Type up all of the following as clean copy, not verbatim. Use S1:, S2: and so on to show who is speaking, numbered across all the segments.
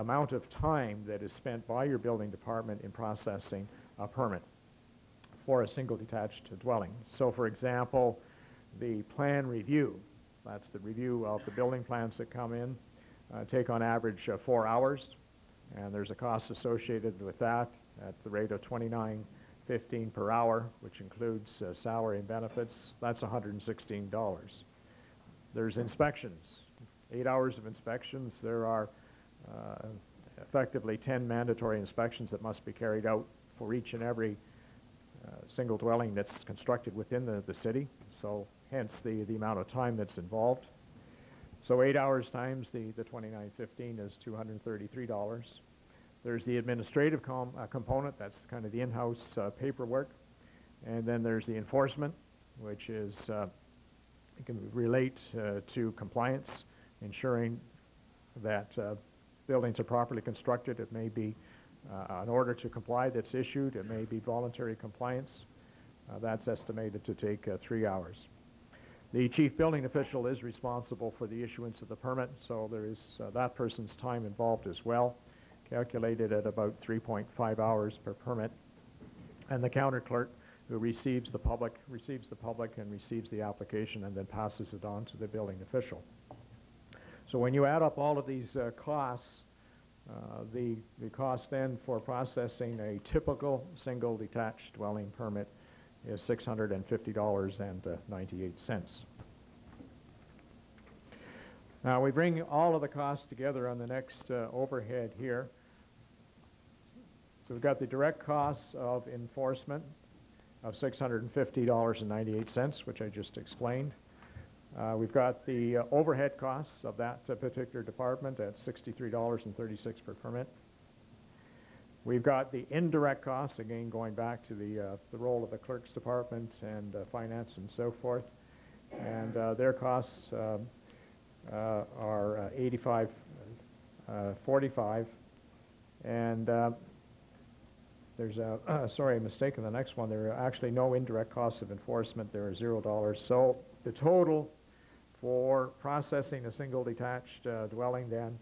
S1: amount of time that is spent by your building department in processing a permit for a single detached dwelling. So for example, the plan review, that's the review of the building plans that come in, take on average 4 hours, and there's a cost associated with that at the rate of $29.15 per hour, which includes salary and benefits. That's $116. There's inspections, 8 hours of inspections. There are effectively 10 mandatory inspections that must be carried out for each and every single dwelling that's constructed within the city, so hence the amount of time that's involved. So 8 hours times the $29.15 is $233. There's the administrative component, that's kind of the in-house paperwork, and then there's the enforcement, which is it can relate to compliance, ensuring that buildings are properly constructed. It may be an order to comply that's issued. It may be voluntary compliance. That's estimated to take 3 hours. The chief building official is responsible for the issuance of the permit, so there is that person's time involved as well, calculated at about 3.5 hours per permit. And the counter clerk, who receives the public and receives the application and then passes it on to the building official. So when you add up all of these costs, the cost then for processing a typical single detached dwelling permit is $650.98. Now we bring all of the costs together on the next overhead here. So we've got the direct costs of enforcement of $650.98, which I just explained. We've got the overhead costs of that particular department at $63.36 per permit. We've got the indirect costs, again going back to the role of the clerk's department and finance and so forth. And their costs are $85.45. And there's a mistake in the next one. There are actually no indirect costs of enforcement. There are $0. So the total for processing a single detached dwelling then,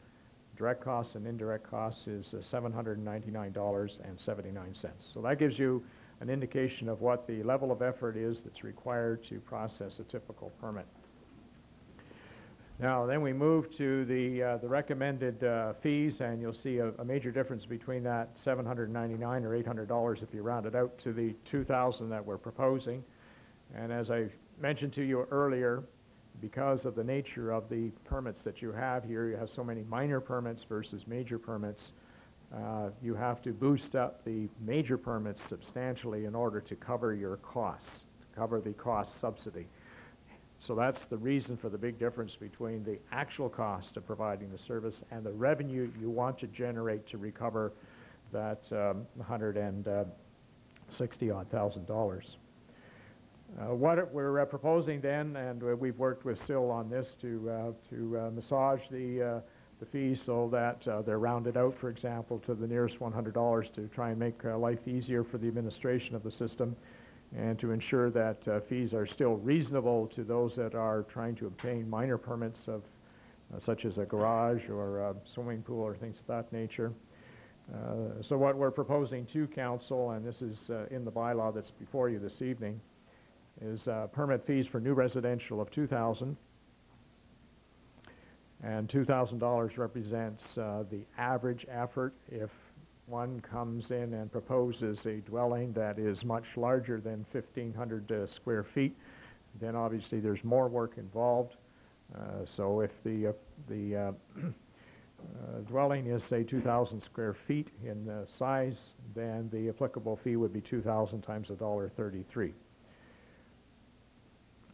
S1: direct costs and indirect costs, is $799.79. So that gives you an indication of what the level of effort is that's required to process a typical permit. Now then we move to the recommended fees, and you'll see a major difference between that $799 or $800 if you round it out to the $2,000 that we're proposing. And as I mentioned to you earlier, because of the nature of the permits that you have here, you have so many minor permits versus major permits, you have to boost up the major permits substantially in order to cover your costs, to cover the cost subsidy. So that's the reason for the big difference between the actual cost of providing the service and the revenue you want to generate to recover that $160,000. What we're proposing then, and we've worked with SIL on this to massage the fees so that they're rounded out, for example, to the nearest $100 to try and make life easier for the administration of the system, and to ensure that fees are still reasonable to those that are trying to obtain minor permits of such as a garage or a swimming pool or things of that nature. So what we're proposing to council, and this is in the bylaw that's before you this evening, is permit fees for new residential of $2,000, and $2,000 represents the average effort. If one comes in and proposes a dwelling that is much larger than 1,500 square feet, then obviously there's more work involved. So if the dwelling is, say, 2,000 square feet in size, then the applicable fee would be 2,000 times $1.33.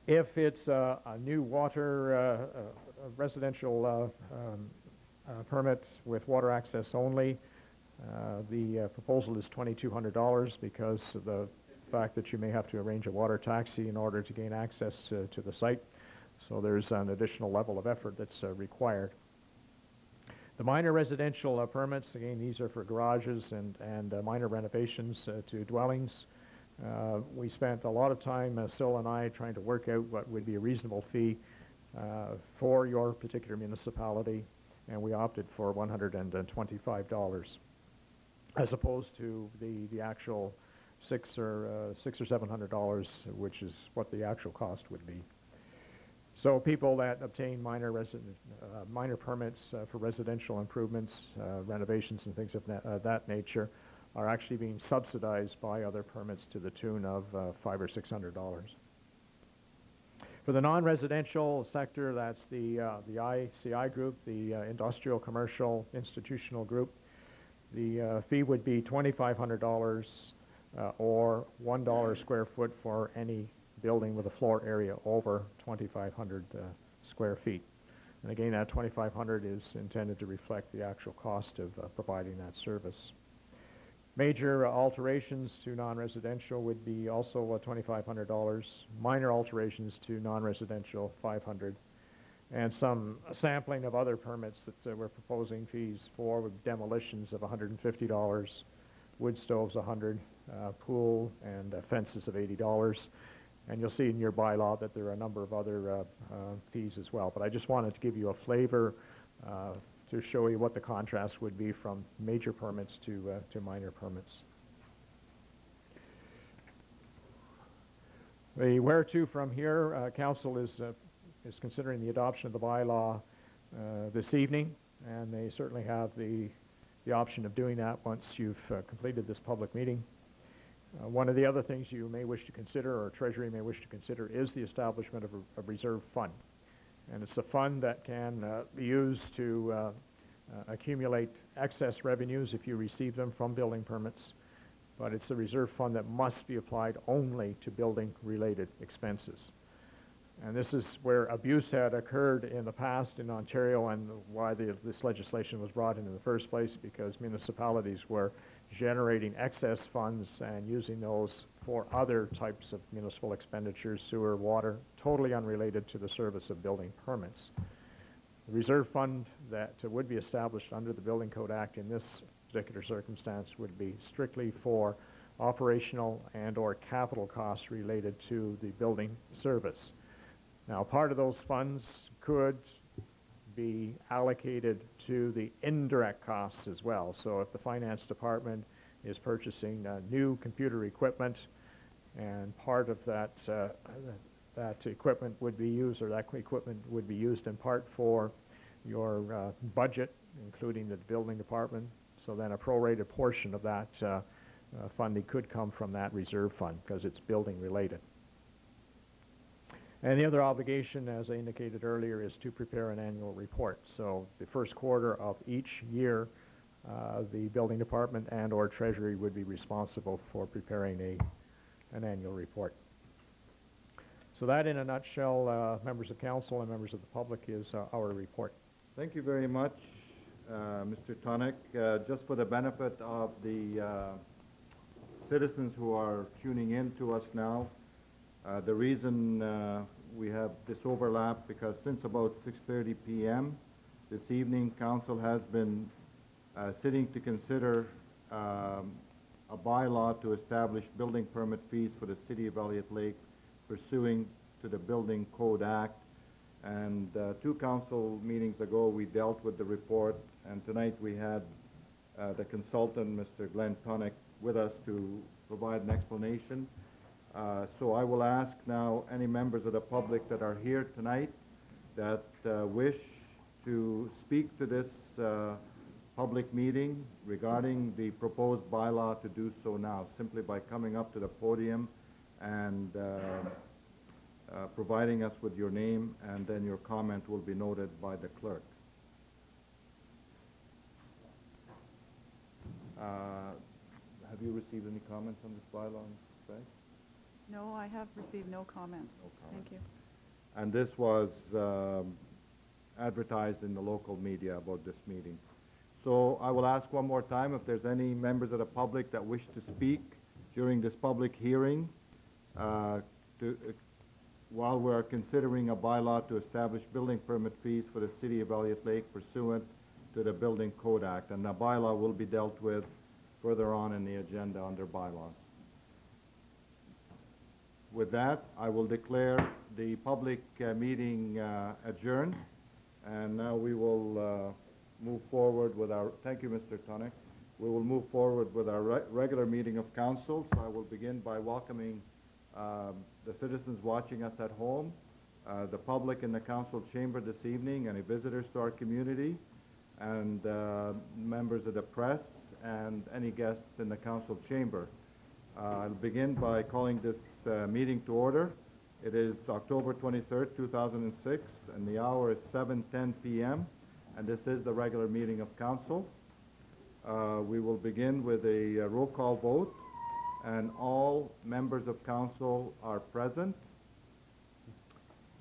S1: If it's a new water residential permit with water access only, the proposal is $2,200 because of the fact that you may have to arrange a water taxi in order to gain access to the site. So there's an additional level of effort that's required. The minor residential permits, again, these are for garages and minor renovations to dwellings. We spent a lot of time, Sil and I, trying to work out what would be a reasonable fee for your particular municipality. and we opted for $125, as opposed to the actual $600 or $700, which is what the actual cost would be. So people that obtain minor permits for residential improvements, renovations, and things of that nature are actually being subsidized by other permits to the tune of $500 or $600. For the non-residential sector, that's the ICI group, the industrial, commercial, institutional group. The fee would be $2,500 or $1 square foot for any building with a floor area over 2,500 square feet. And again, that 2,500 is intended to reflect the actual cost of providing that service. Major alterations to non-residential would be also $2,500. Minor alterations to non-residential, $500. And some sampling of other permits that we're proposing fees for, with demolitions of $150, wood stoves $100, pool and fences of $80. And you'll see in your bylaw that there are a number of other fees as well. But I just wanted to give you a flavor to show you what the contrast would be from major permits to minor permits. The where to from here, Council is considering the adoption of the bylaw this evening, and they certainly have the option of doing that once you've completed this public meeting. One of the other things you may wish to consider, or Treasury may wish to consider, is the establishment of a reserve fund. And it's a fund that can be used to accumulate excess revenues if you receive them from building permits, but it's a reserve fund that must be applied only to building-related expenses. And this is where abuse had occurred in the past in Ontario, and why this legislation was brought in the first place, because municipalities were generating excess funds and using those for other types of municipal expenditures, sewer, water, totally unrelated to the service of building permits. The reserve fund that would be established under the Building Code Act in this particular circumstance would be strictly for operational and or capital costs related to the building service. Now, part of those funds could be allocated to the indirect costs as well. So if the finance department is purchasing new computer equipment, and part of that equipment would be used, or that equipment would be used in part for your budget, including the building department, so then a prorated portion of that funding could come from that reserve fund because it's building related. And the other obligation, as I indicated earlier, is to prepare an annual report. So the first quarter of each year, the building department and or Treasury would be responsible for preparing an annual report. So that, in a nutshell, members of council and members of the public, is our report.
S2: Thank you very much, Mr. Tonick. Just for the benefit of the citizens who are tuning in to us now, the reason we have this overlap, because since about 6:30 p.m. this evening, Council has been sitting to consider a bylaw to establish building permit fees for the City of Elliott Lake pursuing to the Building Code Act. And 2 council meetings ago, we dealt with the report, and tonight we had the consultant, Mr. Glenn Tonick, with us to provide an explanation. So I will ask now any members of the public that are here tonight that wish to speak to this public meeting regarding the proposed bylaw to do so now, simply by coming up to the podium and providing us with your name, and then your comment will be noted by the clerk. Have you received any comments on this bylaw, Mrs. Begg?
S3: No, I have received no comments.
S2: No comment.
S3: Thank you.
S2: And this was advertised in the local media about this meeting. So I will ask one more time if there's any members of the public that wish to speak during this public hearing while we're considering a bylaw to establish building permit fees for the City of Elliott Lake pursuant to the Building Code Act. And the bylaw will be dealt with further on in the agenda under bylaws. With that, I will declare the public meeting adjourned, and now we will move forward with our, thank you, Mr. Tonic. We will move forward with our regular meeting of council. So I will begin by welcoming the citizens watching us at home, the public in the council chamber this evening, any visitors to our community, and members of the press, and any guests in the council chamber. I'll begin by calling this meeting to order. It is October 23rd, 2006, and the hour is 7:10 p.m., and this is the regular meeting of council. We will begin with a roll call vote, and all members of council are present.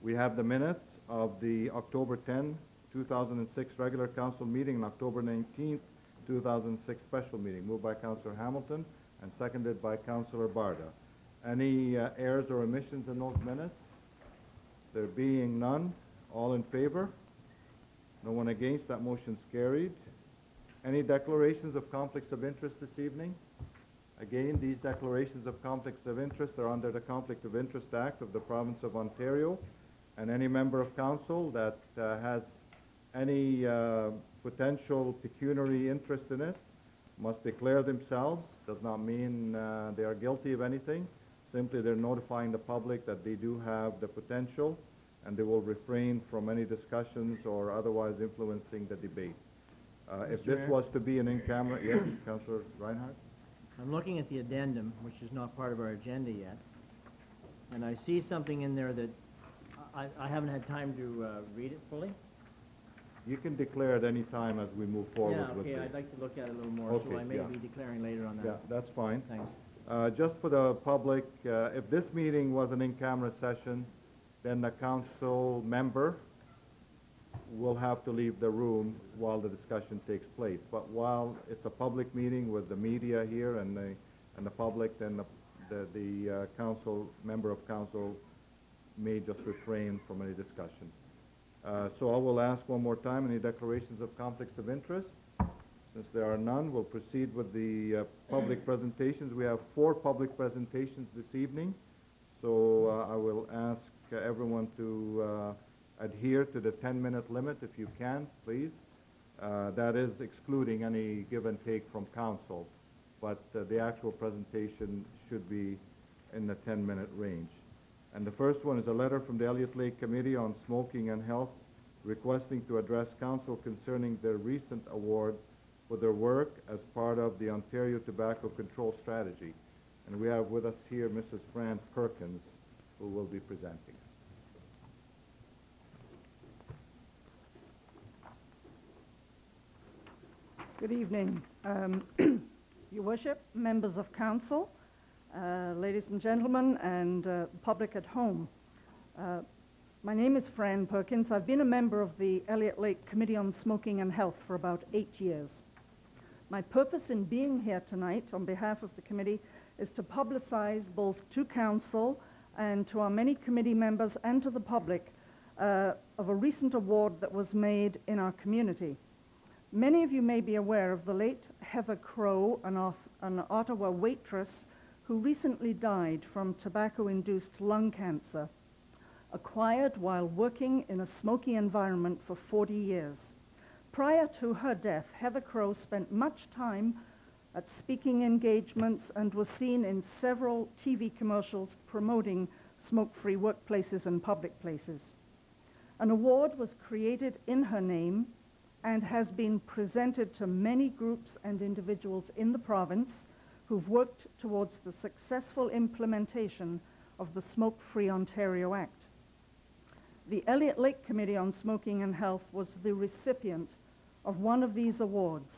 S2: We have the minutes of the October 10, 2006 regular council meeting and October 19th, 2006 special meeting, moved by Councillor Hamilton and seconded by Councillor Barda. Any errors or omissions in those minutes? There being none, all in favor? No one against, that motion's carried. Any declarations of conflicts of interest this evening? Again, these declarations of conflicts of interest are under the Conflict of Interest Act of the Province of Ontario, and any member of council that has any potential pecuniary interest in it must declare themselves. Does not mean they are guilty of anything. Simply they're notifying the public that they do have the potential, and they will refrain from any discussions or otherwise influencing the debate. If this was to be an in-camera, yes, Councillor Reinhardt?
S4: I'm looking at the addendum, which is not part of our agenda yet, and I see something in there that I haven't had time to read it fully.
S2: You can declare at any time as we move forward with
S4: Yeah, okay,
S2: this.
S4: I'd like to look at it a little more,
S2: Okay,
S4: so I may
S2: yeah.
S4: be declaring later on that.
S2: Yeah, that's fine.
S4: Thanks.
S2: Just for the public, if this meeting was an in-camera session, then the council member will have to leave the room while the discussion takes place. But while it's a public meeting with the media here and the public, then the council, member of council may just refrain from any discussion. So I will ask one more time, any declarations of conflicts of interest? Since there are none, we'll proceed with the public presentations. We have 4 public presentations this evening. So I will ask everyone to adhere to the 10-minute limit if you can, please. That is excluding any give and take from council, but the actual presentation should be in the 10-minute range. And the first one is a letter from the Elliott Lake Committee on Smoking and Health requesting to address council concerning their recent award for their work as part of the Ontario Tobacco Control Strategy. And we have with us here Mrs. Fran Perkins, who will be presenting.
S3: Good evening. Your Worship, members of council, ladies and gentlemen, and public at home. My name is Fran Perkins. I've been a member of the Elliott Lake Committee on Smoking and Health for about 8 years. My purpose in being here tonight on behalf of the committee is to publicize both to council and to our many committee members and to the public of a recent award that was made in our community. Many of you may be aware of the late Heather Crow, an Ottawa waitress who recently died from tobacco-induced lung cancer, acquired while working in a smoky environment for 40 years. Prior to her death, Heather Crow spent much time at speaking engagements and was seen in several TV commercials promoting smoke-free workplaces and public places. An award was created in her name and has been presented to many groups and individuals in the province who've worked towards the successful implementation of the Smoke-Free Ontario Act. The Elliott Lake Committee on Smoking and Health was the recipient of one of these awards,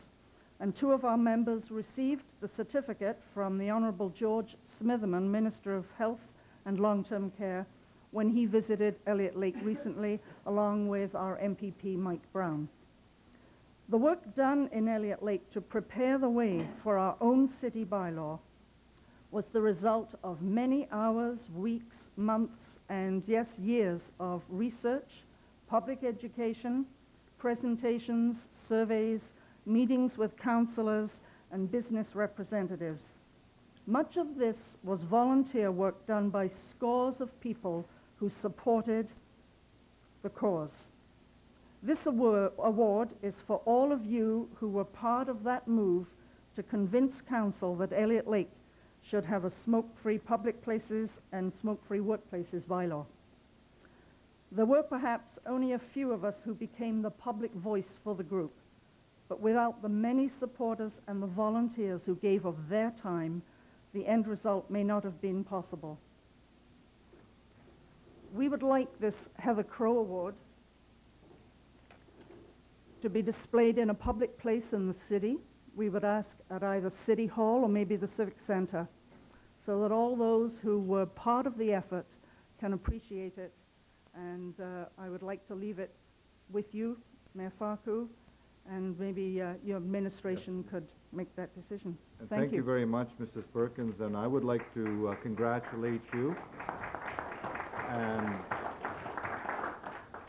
S3: and 2 of our members received the certificate from the Honourable George Smitherman, Minister of Health and Long-Term Care, when he visited Elliott Lake recently, along with our MPP Mike Brown. The work done in Elliott Lake to prepare the way for our own city bylaw was the result of many hours, weeks, months, and yes, years of research, public education, presentations, surveys, meetings with councillors and business representatives. Much of this was volunteer work done by scores of people who supported the cause. This award is for all of you who were part of that move to convince council that Elliott Lake should have a smoke-free public places and smoke-free workplaces bylaw. There were perhaps only a few of us who became the public voice for the group, but without the many supporters and the volunteers who gave of their time, the end result may not have been possible. We would like this Heather Crow Award to be displayed in a public place in the city. We would ask at either City Hall or maybe the Civic Center, so that all those who were part of the effort can appreciate it. And I would like to leave it with you, Mayor Farku, and maybe your administration could make that decision.
S2: And
S3: Thank you.
S2: very much, Mrs. Perkins, and I would like to congratulate you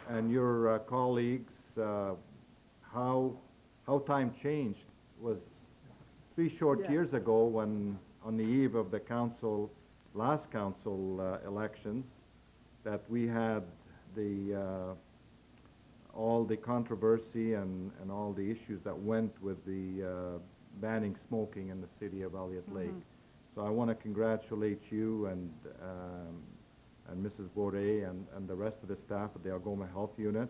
S2: and your colleagues. How time changed was 3 short years ago, when on the eve of the last council elections, that we had all the controversy and all the issues that went with the banning smoking in the city of Elliott Lake. So I want to congratulate you and Mrs. Boudet and the rest of the staff at the Algoma Health Unit.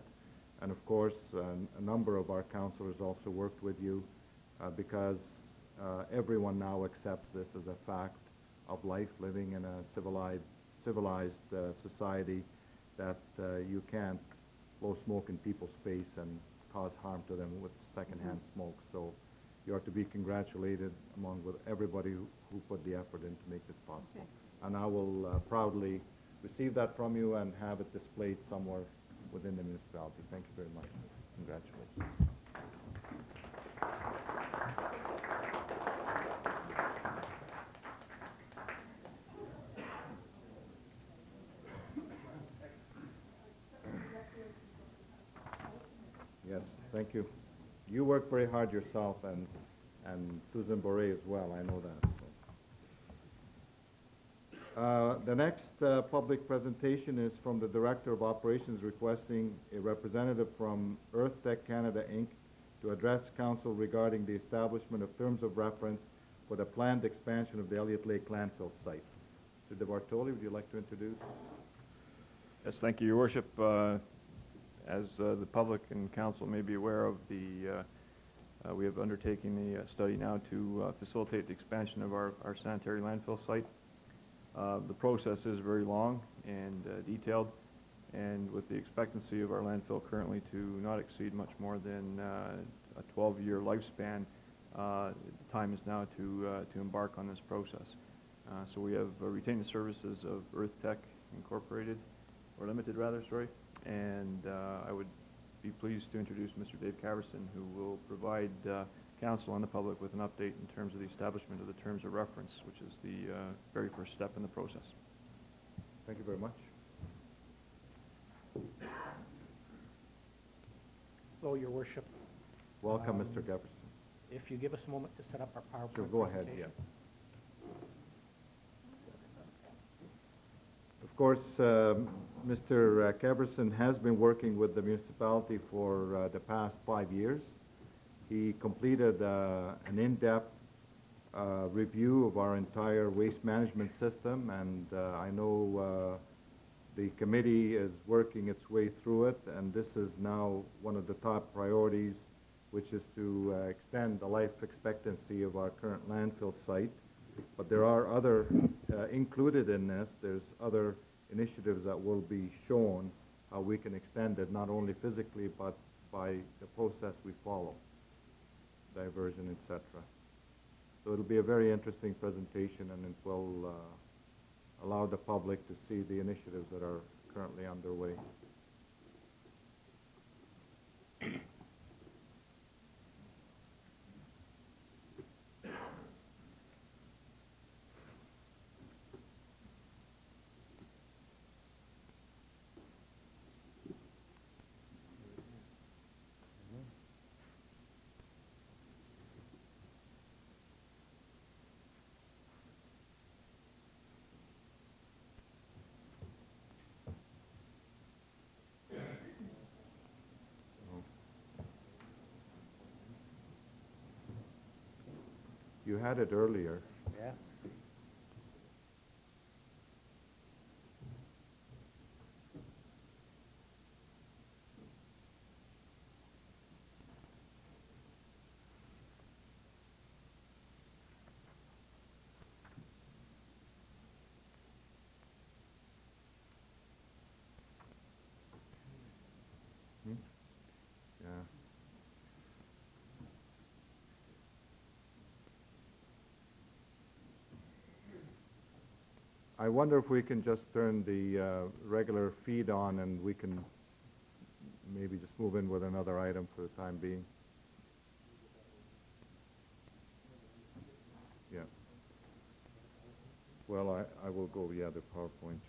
S2: And of course, a number of our councillors also worked with you because everyone now accepts this as a fact of life, living in a civilized society, that you can't blow smoke in people's face and cause harm to them with secondhand smoke. So you are to be congratulated with everybody who put the effort in to make this possible.
S3: Okay.
S2: And I will proudly receive that from you and have it displayed somewhere within the municipality. Thank you very much. Congratulations. Yes, thank you. You work very hard yourself, and Susan Boré as well, I know that. So. The next public presentation is from the Director of Operations, requesting a representative from Earth Tech Canada, Inc. to address Council regarding the establishment of terms of reference for the planned expansion of the Elliott Lake landfill site. Mr. De Bartoli, would you like to introduce?
S5: Yes, thank you, Your Worship. As the public and council may be aware of, we have undertaken the study now to facilitate the expansion of our sanitary landfill site. The process is very long and detailed, and with the expectancy of our landfill currently to not exceed much more than a 12-year lifespan, the time is now to embark on this process. So we have retained the services of Earth Tech Incorporated, or Limited rather, sorry, and I would be pleased to introduce Mr. Dave Caverson, who will provide council and the public with an update in terms of the establishment of the terms of reference, which is the very first step in the process.
S2: Thank you very much.
S6: Hello, Your Worship.
S2: Welcome, Mr. Jefferson.
S6: If you give us a moment to set up our PowerPoint
S2: Sure, go ahead,
S6: presentation.
S2: Of course, Mr. Caverson has been working with the municipality for the past 5 years. He completed an in-depth review of our entire waste management system, and I know the committee is working its way through it, and this is now one of the top priorities, which is to extend the life expectancy of our current landfill site. But there are other, included in this, there's other initiatives that will be shown how we can extend it, not only physically, but by the process we follow, diversion, etc. So it'll be a very interesting presentation, and it will allow the public to see the initiatives that are currently underway. You had it earlier.
S6: Yeah.
S2: Yeah. I wonder if we can just turn the regular feed on and we can maybe just move in with another item for the time being. Yeah. Well, I will go, yeah, the PowerPoint.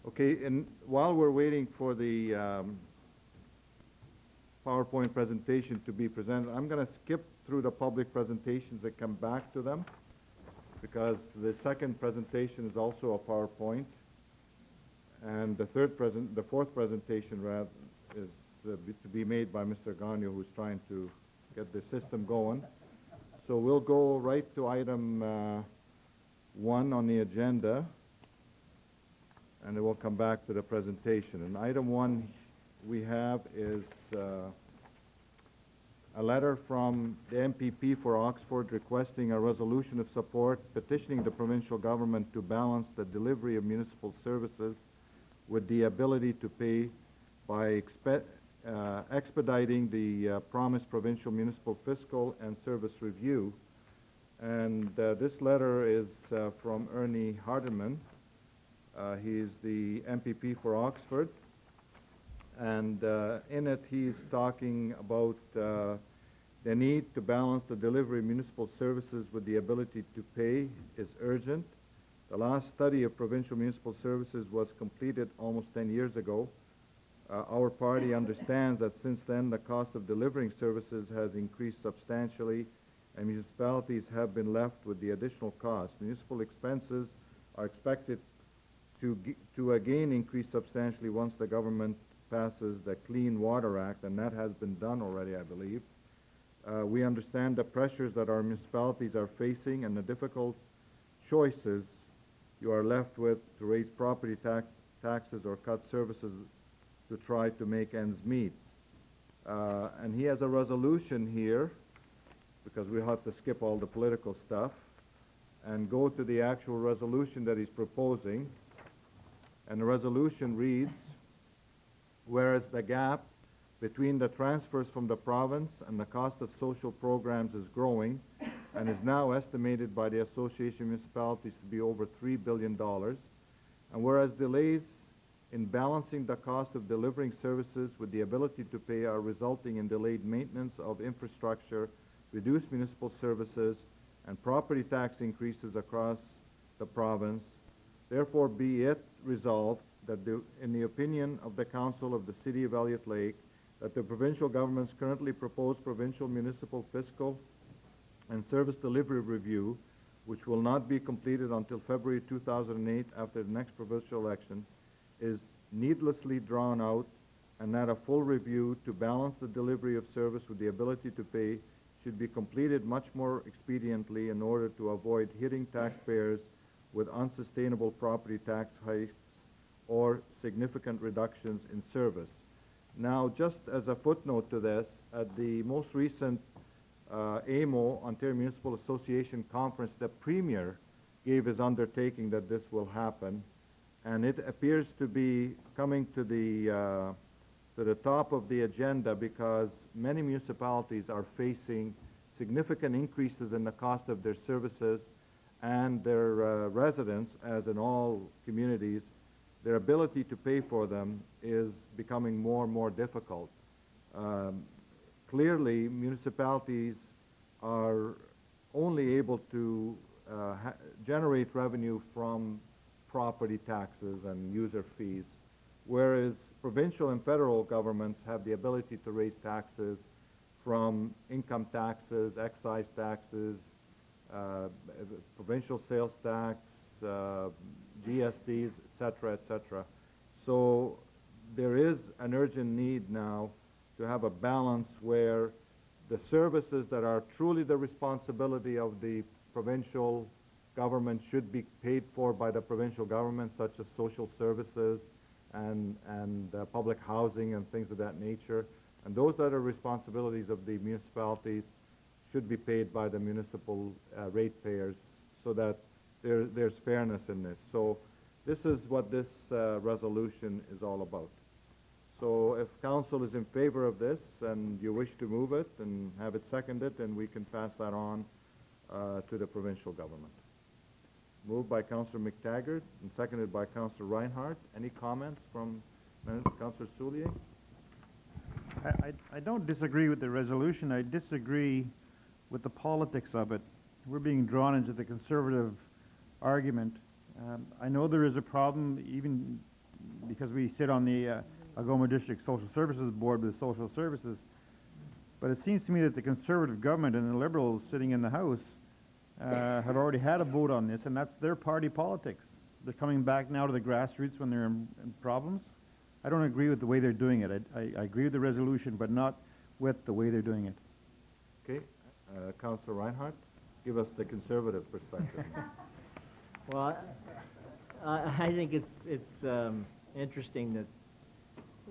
S2: Okay, and while we're waiting for the PowerPoint presentation to be presented, I'm going to skip through the public presentations and come back to them, because the second presentation is also a PowerPoint, and the fourth presentation rather is to be made by Mr. Gagnon, who's trying to get the system going. So we'll go right to item 1 on the agenda, and then we'll come back to the presentation. And item 1 we have is a letter from the MPP for Oxford requesting a resolution of support petitioning the provincial government to balance the delivery of municipal services with the ability to pay by expediting the promised provincial municipal fiscal and service review. And this letter is from Ernie Hardeman. He's the MPP for Oxford. And in it, he's talking about the need to balance the delivery of municipal services with the ability to pay is urgent. The last study of provincial municipal services was completed almost 10 years ago. Our party understands that since then the cost of delivering services has increased substantially and municipalities have been left with the additional cost. Municipal expenses are expected to again increase substantially once the government passes the Clean Water Act, and that has been done already, I believe. We understand the pressures that our municipalities are facing and the difficult choices you are left with to raise property taxes or cut services to try to make ends meet. And he has a resolution here, because we'll have to skip all the political stuff and go to the actual resolution that he's proposing. And the resolution reads, whereas the gap between the transfers from the province and the cost of social programs is growing and is now estimated by the Association of Municipalities to be over $3 billion, and whereas delays in balancing the cost of delivering services with the ability to pay are resulting in delayed maintenance of infrastructure, reduced municipal services, and property tax increases across the province, therefore be it resolved that in the opinion of the Council of the City of Elliott Lake, that the provincial government's currently proposed provincial municipal fiscal and service delivery review, which will not be completed until February 2008 after the next provincial election, is needlessly drawn out, and that a full review to balance the delivery of service with the ability to pay should be completed much more expediently in order to avoid hitting taxpayers with unsustainable property tax hikes or significant reductions in service. Now, just as a footnote to this, at the most recent AMO, Ontario Municipal Association conference, the Premier gave his undertaking that this will happen, and it appears to be coming to the top of the agenda because many municipalities are facing significant increases in the cost of their services, and their residents, as in all communities, their ability to pay for them is becoming more and more difficult. Clearly, municipalities are only able to generate revenue from property taxes and user fees, whereas provincial and federal governments have the ability to raise taxes from income taxes, excise taxes, provincial sales tax, GSTs, etc., etc. So there is an urgent need now to have a balance where the services that are truly the responsibility of the provincial government should be paid for by the provincial government, such as social services and public housing and things of that nature. And those other responsibilities of the municipalities should be paid by the municipal ratepayers, so that there's fairness in this. So this is what this resolution is all about. So if council is in favor of this and you wish to move it and have it seconded, then we can pass that on to the provincial government. Moved by Councillor McTaggart and seconded by Councillor Reinhardt. Any comments from Councillor Soulier?
S7: I don't disagree with the resolution. I disagree with the politics of it. We're being drawn into the conservative argument. I know there is a problem, even because we sit on the Algoma District Social Services Board with social services, but it seems to me that the Conservative government and the Liberals sitting in the House have already had a vote on this, and that's their party politics. They're coming back now to the grassroots when they're in problems. I don't agree with the way they're doing it. I agree with the resolution, but not with the way they're doing it.
S2: Okay, Councillor Reinhardt, give us the Conservative perspective.
S4: Well, I think it's interesting that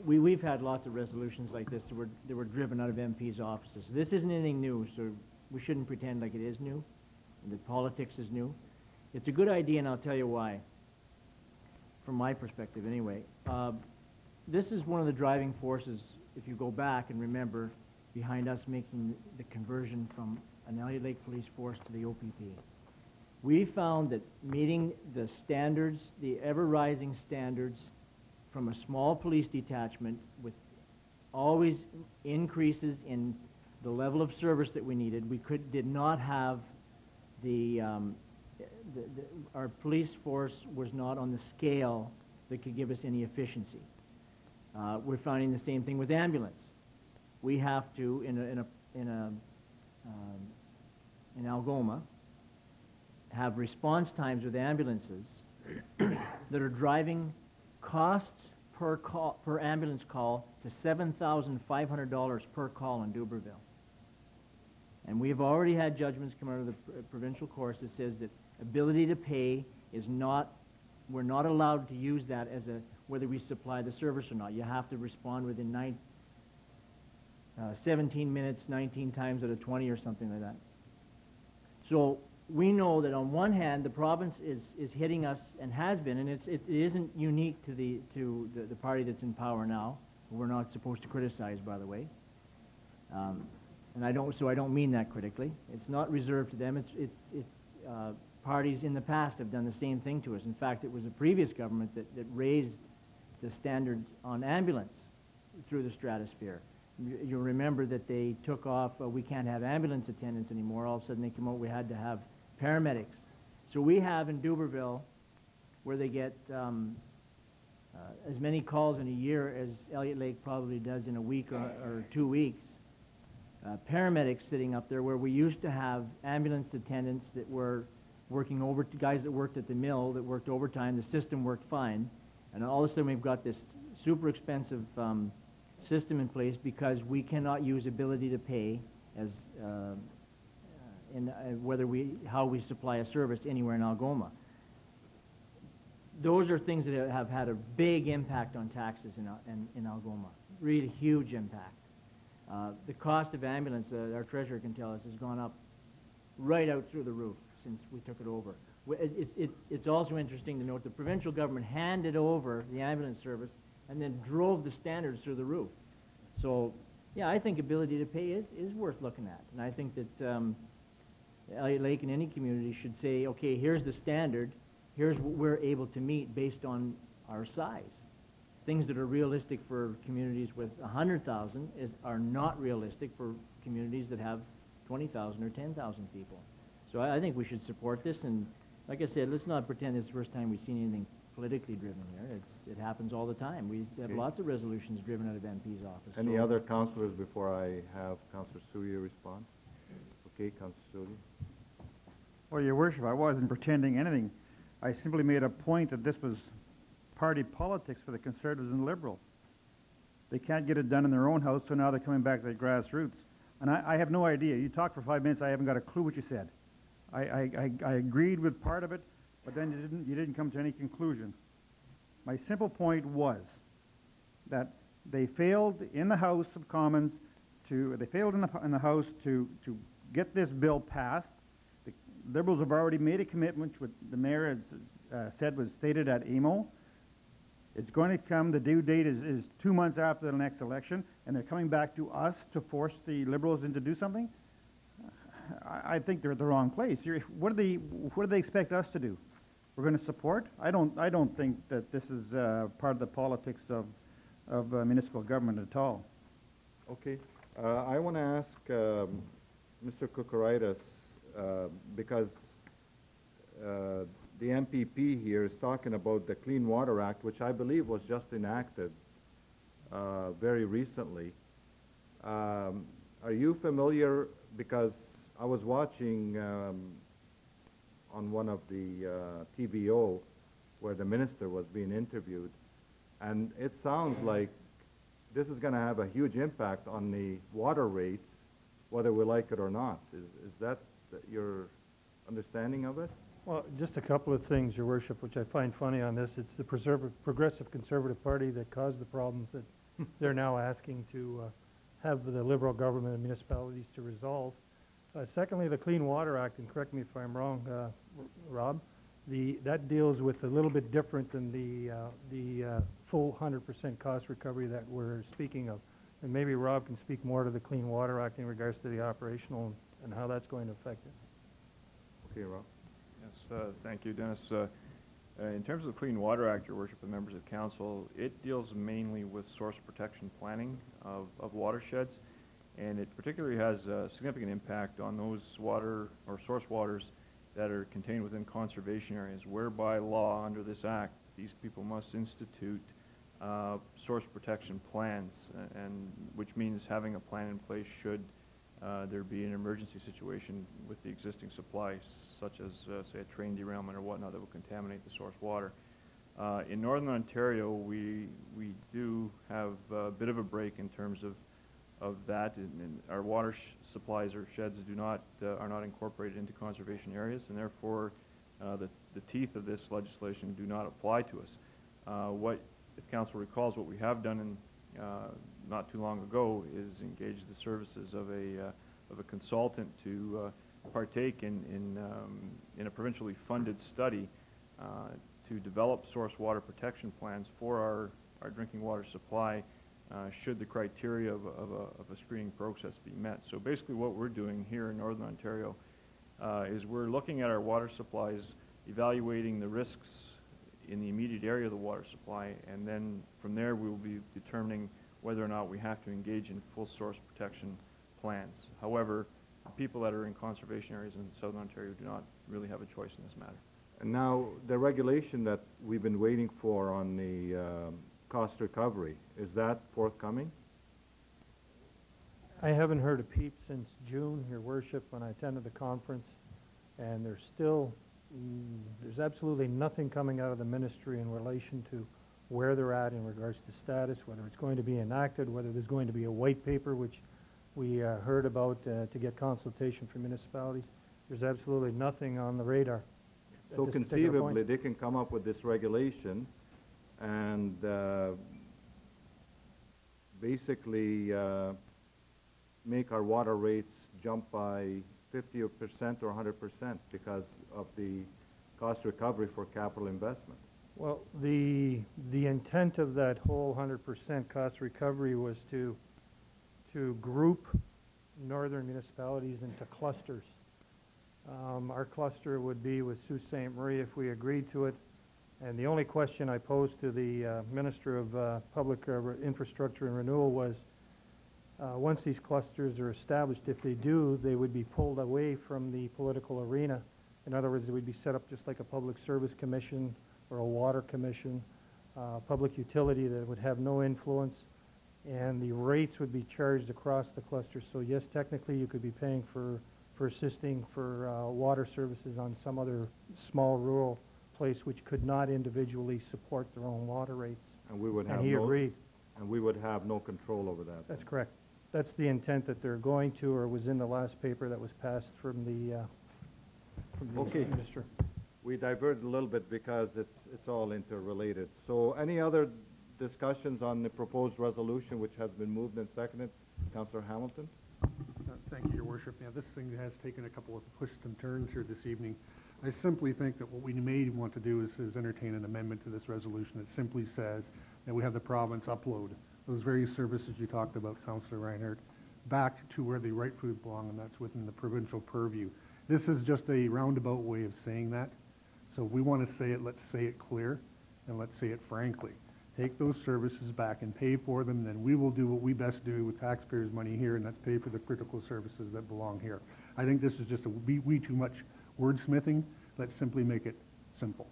S4: we've had lots of resolutions like this that were driven out of MPs' offices. This isn't anything new, so we shouldn't pretend like it is new, and that politics is new. It's a good idea, and I'll tell you why, from my perspective anyway. This is one of the driving forces, if you go back and remember, behind us making the conversion from an Elliott Lake Police Force to the OPP. We found that meeting the standards, the ever-rising standards from a small police detachment with always increases in the level of service that we needed, we did not have our police force was not on the scale that could give us any efficiency. We're finding the same thing with ambulance. We have to, in Algoma, have response times with ambulances that are driving costs per ambulance call to $7,500 per call in Dubreuilville. And we've already had judgments come out of the provincial courts that says that ability to pay is not, we're not allowed to use that as whether we supply the service or not. You have to respond within 17 minutes, 19 times out of 20 or something like that. So we know that on one hand, the province is hitting us and has been, and it isn't unique to the party that's in power now. We're not supposed to criticize, by the way. And I don't mean that critically. It's not reserved to them. Parties in the past have done the same thing to us. In fact, it was the previous government that raised the standards on ambulance through the stratosphere. You'll remember that they took off, we can't have ambulance attendants anymore. All of a sudden they came out, we had to have paramedics. So we have in Dubreuilville, where they get as many calls in a year as Elliott Lake probably does in a week or 2 weeks. Paramedics sitting up there, where we used to have ambulance attendants that were working guys that worked at the mill, that worked overtime. The system worked fine. And all of a sudden we've got this super expensive system in place because we cannot use ability to pay as how we supply a service anywhere in Algoma. Those are things that have had a big impact on taxes in Algoma, really huge impact. The cost of ambulance, our treasurer can tell us, has gone up right out through the roof since we took it over. It's also interesting to note the provincial government handed over the ambulance service and then drove the standards through the roof. So, yeah, I think ability to pay is worth looking at. And I think that Elliott Lake and any community should say, okay, here's the standard, here's what we're able to meet based on our size. Things that are realistic for communities with 100,000 are not realistic for communities that have 20,000 or 10,000 people. So I think we should support this, and like I said, let's not pretend it's the first time we've seen anything politically driven here. It happens all the time. We have lots of resolutions driven out of MP's office.
S2: Any other councillors before I have Councillor Soulier respond? Okay, Councillor Soulier.
S7: Well, Your Worship, I wasn't pretending anything. I simply made a point that this was party politics for the Conservatives and Liberals. They can't get it done in their own house, so now they're coming back to the grassroots. And I have no idea. You talked for 5 minutes, I haven't got a clue what you said. I agreed with part of it, but then you didn't come to any conclusion. My simple point was that they failed in the House of Commons they failed in the House to get this bill passed. The Liberals have already made a commitment, which the mayor said was stated at AMO. It's going to come, the due date is 2 months after the next election, and they're coming back to us to force the Liberals into do something? I think they're at the wrong place. What do they expect us to do? We're going to support? I don't think that this is part of the politics of municipal government at all.
S2: Okay. I want to ask Mr. Kukuritis, because the MPP here is talking about the Clean Water Act, which I believe was just enacted very recently. Are you familiar, because I was watching on one of the TVO where the minister was being interviewed, and it sounds like this is going to have a huge impact on the water rates, whether we like it or not. Is that your understanding of it?
S8: Well, just a couple of things, Your Worship, which I find funny on this. It's the Progressive Conservative Party that caused the problems that they're now asking to have the Liberal government and municipalities to resolve. Secondly, the Clean Water Act, and correct me if I'm wrong, Rob, that deals with a little bit different than the full 100% cost recovery that we're speaking of. And maybe Rob can speak more to the Clean Water Act in regards to the operational and how that's going to affect it.
S2: Okay, Rob.
S5: Yes, thank you, Dennis. In terms of the Clean Water Act, Your Worship and members of Council, it deals mainly with source protection planning of watersheds, and it particularly has a significant impact on those water or source waters that are contained within conservation areas, where by law under this act these people must institute source protection plans, and which means having a plan in place should there be an emergency situation with the existing supplies, such as say a train derailment or whatnot that will contaminate the source water. In Northern Ontario, we do have a bit of a break in terms of that, and our water supplies or sheds are not incorporated into conservation areas, and therefore the teeth of this legislation do not apply to us. If Council recalls, what we have done in not too long ago is engage the services of a consultant to partake in a provincially funded study to develop source water protection plans for our drinking water supply should the criteria of a screening process be met. So basically what we're doing here in Northern Ontario is we're looking at our water supplies, evaluating the risks in the immediate area of the water supply, and then from there we will be determining whether or not we have to engage in full source protection plans. However, people that are in conservation areas in Southern Ontario do not really have a choice in this matter.
S2: And now the regulation that we've been waiting for on the cost recovery, is that forthcoming?
S8: I haven't heard a peep since June, Your Worship, when I attended the conference, and there's absolutely nothing coming out of the ministry in relation to where they're at in regards to status, whether it's going to be enacted, whether there's going to be a white paper, which we heard about to get consultation from municipalities. There's absolutely nothing on the radar.
S2: So conceivably, they can come up with this regulation and basically make our water rates jump by 50% or 100% because of the cost recovery for capital investment.
S8: Well, the intent of that whole 100% cost recovery was to group northern municipalities into clusters. Our cluster would be with Sault Ste. Marie if we agreed to it. And the only question I posed to the Minister of Public Infrastructure and Renewal was, once these clusters are established, if they do, they would be pulled away from the political arena. In other words, they would be set up just like a public service commission or a water commission, public utility that would have no influence, and the rates would be charged across the cluster. So yes, technically you could be paying for assisting for water services on some other small rural place which could not individually support their own water rates.
S2: And we would have
S8: and he agreed.
S2: and we would have no control over that.
S8: That's correct. That's the intent, that they're going to, or was in the last paper that was passed from the
S2: Okay.
S8: minister.
S2: We diverged a little bit because it's all interrelated. So any other discussions on the proposed resolution which has been moved and seconded? Councillor Hamilton?
S9: Thank you, Your Worship. Yeah, this thing has taken a couple of twists and turns here this evening. I simply think that what we may want to do is entertain an amendment to this resolution that simply says that we have the province upload those various services you talked about, Councillor Reinhardt, back to where they rightfully belong, and that's within the provincial purview. This is just a roundabout way of saying that. So if we want to say it, let's say it clear, and let's say it frankly. Take those services back and pay for them, then we will do what we best do with taxpayers' money here, and that's pay for the critical services that belong here. I think this is just a wee too much wordsmithing. Let's simply make it simple.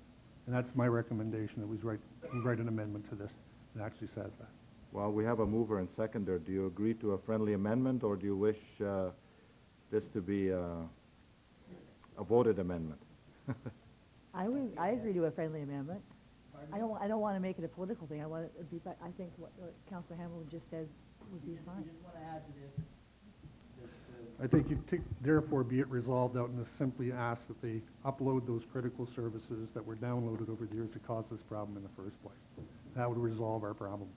S9: And that's my recommendation, that we write an amendment to this that actually says that.
S2: Well, we have a mover and seconder. Do you agree to a friendly amendment, or do you wish this to be a voted amendment?
S10: I agree to a friendly amendment. I don't want to make it a political thing. I want it to be, I think what Councillor Hamilton just said would be fine.
S4: just want to add to this.
S9: I think you therefore be it resolved out and just simply ask that they upload those critical services that were downloaded over the years to cause this problem in the first place. That would resolve our problem.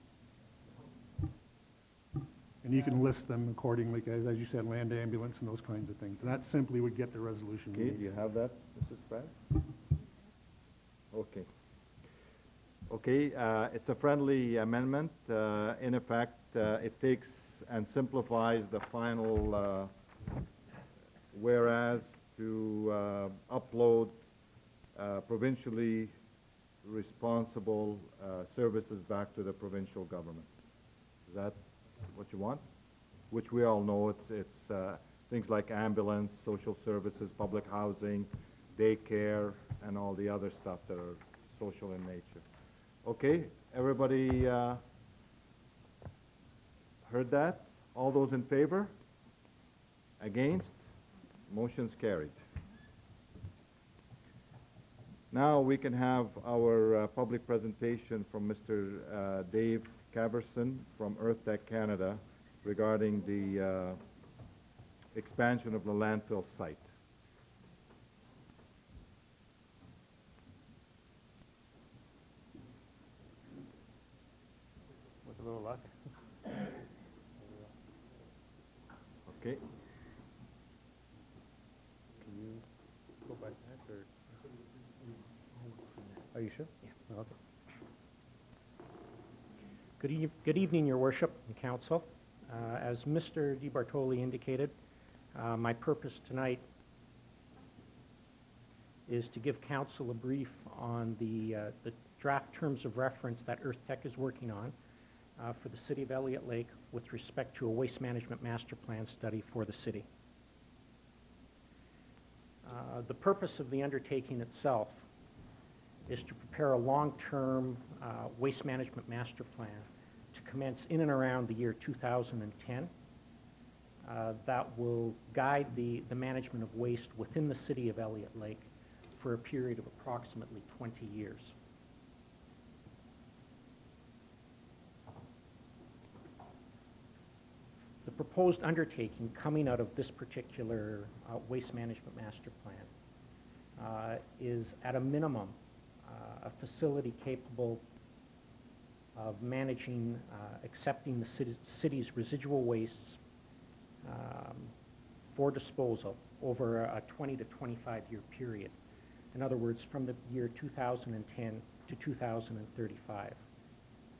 S9: And you can list them accordingly, as you said, land ambulance and those kinds of things. And that simply would get the resolution.
S2: Okay, do you have that, Mrs. Spratt? Okay. Okay, it's a friendly amendment. In effect, it takes and simplifies the final whereas to upload provincially responsible services back to the provincial government. Is that what you want? Which we all know it's things like ambulance, social services, public housing, daycare, and all the other stuff that are social in nature. Okay, everybody heard that? All those in favor? Against? Motion's carried. Now we can have our public presentation from Mr. Dave Caverson from EarthTech Canada regarding the expansion of the landfill site.
S8: With a little luck.
S2: Okay.
S8: Can you go by that, or? Are you sure? Yeah. Okay.
S6: Good evening, Your Worship and Council. As Mr. DiBartoli indicated, my purpose tonight is to give Council a brief on the draft terms of reference that EarthTech is working on for the City of Elliott Lake with respect to a waste management master plan study for the city. The purpose of the undertaking itself is to prepare a long-term waste management master plan to commence in and around the year 2010 that will guide the management of waste within the City of Elliott Lake for a period of approximately 20 years. The proposed undertaking coming out of this particular waste management master plan is at a minimum a facility capable of managing, accepting the city's residual wastes for disposal over a 20 to 25 year period. In other words, from the year 2010 to 2035.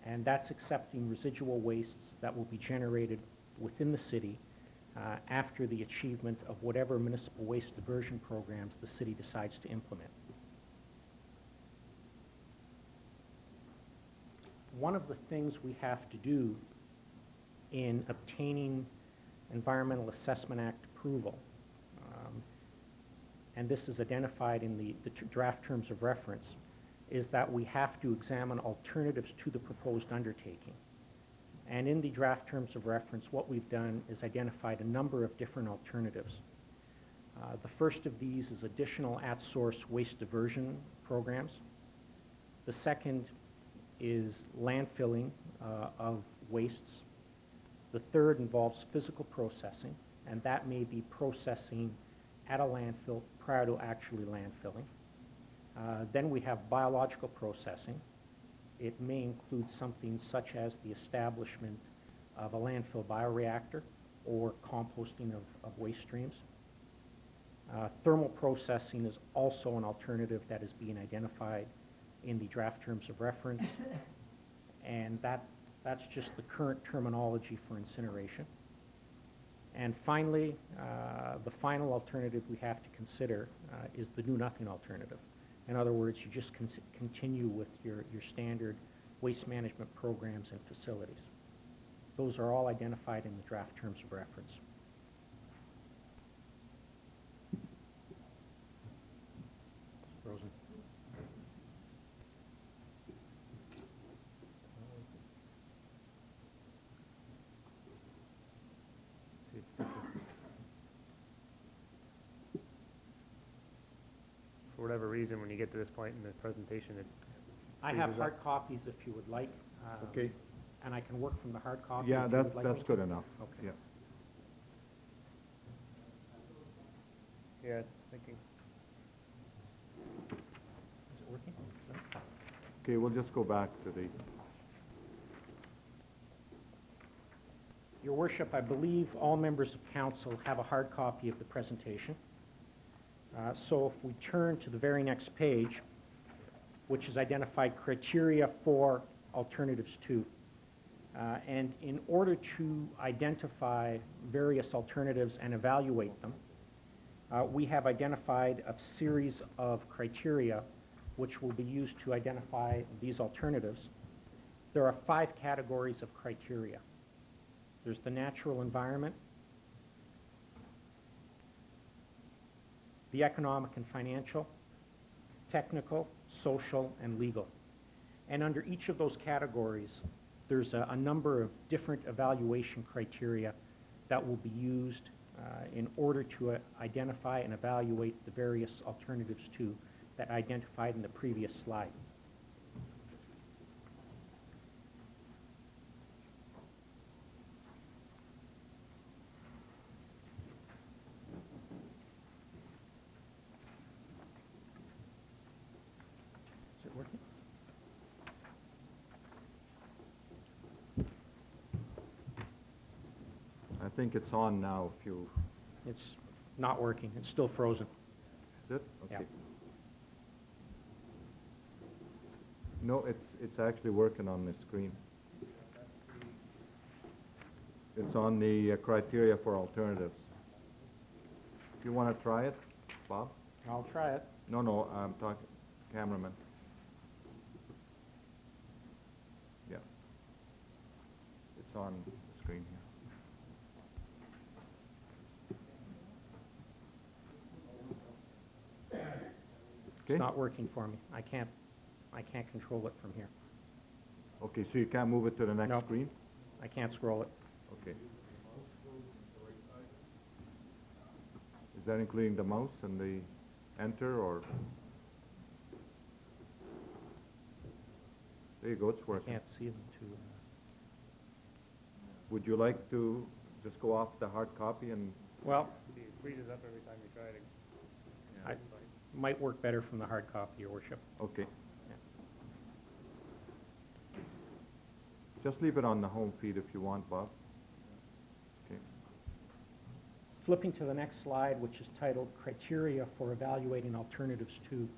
S6: And that's accepting residual wastes that will be generated within the city after the achievement of whatever municipal waste diversion programs the city decides to implement. One of the things we have to do in obtaining Environmental Assessment Act approval, and this is identified in the draft terms of reference, is that we have to examine alternatives to the proposed undertaking. And in the draft terms of reference, what we've done is identified a number of different alternatives. The first of these is additional at-source waste diversion programs. The second is landfilling of wastes. The third involves physical processing, and that may be processing at a landfill prior to actually landfilling. Then we have biological processing. It may include something such as the establishment of a landfill bioreactor or composting of waste streams. Thermal processing is also an alternative that is being identified in the draft terms of reference, and that's just the current terminology for incineration. And finally, the final alternative we have to consider is the do-nothing alternative. In other words, you just continue with your standard waste management programs and facilities. Those are all identified in the draft terms of reference. It's frozen.
S11: For whatever reason, when you get to this point in the presentation, it
S6: I have
S11: freezes
S6: hard
S11: up.
S6: copies if you would like.
S2: Okay.
S6: And I can work from the hard copy.
S2: Yeah,
S6: if you
S2: that's,
S6: would like me
S2: that's
S6: to.
S2: good enough.
S6: Okay.
S2: Yeah.
S11: Yeah, thinking.
S6: Is it working? No?
S2: Okay, we'll just go back to the,
S6: Your Worship, I believe all members of council have a hard copy of the presentation. So if we turn to the very next page, which is identified criteria for alternatives 2. And in order to identify various alternatives and evaluate them, we have identified a series of criteria which will be used to identify these alternatives. There are 5 categories of criteria. There's the natural environment, the economic and financial, technical, social, and legal. And under each of those categories, there's a number of different evaluation criteria that will be used in order to identify and evaluate the various alternatives to that identified in the previous slide. Is it working?
S2: I think it's on now, if you,
S6: It's not working. It's still frozen.
S2: is it?
S6: Yeah.
S2: Okay. No, it's actually working on the screen. It's on the criteria for alternatives. If you want to try it, Bob?
S6: I'll try it.
S2: No, I'm talking, cameraman. Yeah. It's on the screen here. Okay.
S6: It's not working for me. I can't control it from here.
S2: Okay, so you can't move it to the next
S6: Nope.
S2: screen?
S6: I can't scroll it.
S2: Okay. Is that including the mouse and the enter, or? There you go, it's
S6: I
S2: working.
S6: can't see them too.
S2: Would you like to just go off the hard copy and,
S6: Well,
S11: It freezes up every time you try it.
S6: I might work better from the hard copy, Your Worship.
S2: okay. Just leave it on the home feed if you want, Bob. Okay.
S6: Flipping to the next slide, which is titled Criteria for Evaluating Alternatives to,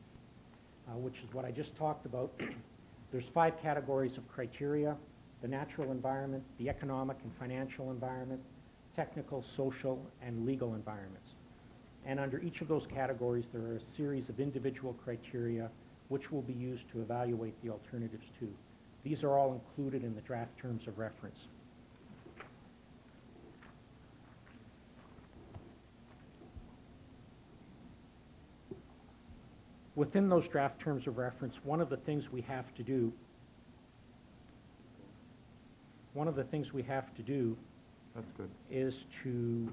S6: which is what I just talked about. There's 5 categories of criteria: the natural environment, the economic and financial environment, technical, social, and legal environments. And under each of those categories, there are a series of individual criteria which will be used to evaluate the alternatives to. These are all included in the draft terms of reference. Within those draft terms of reference, one of the things we have to do
S2: That's good.
S6: is to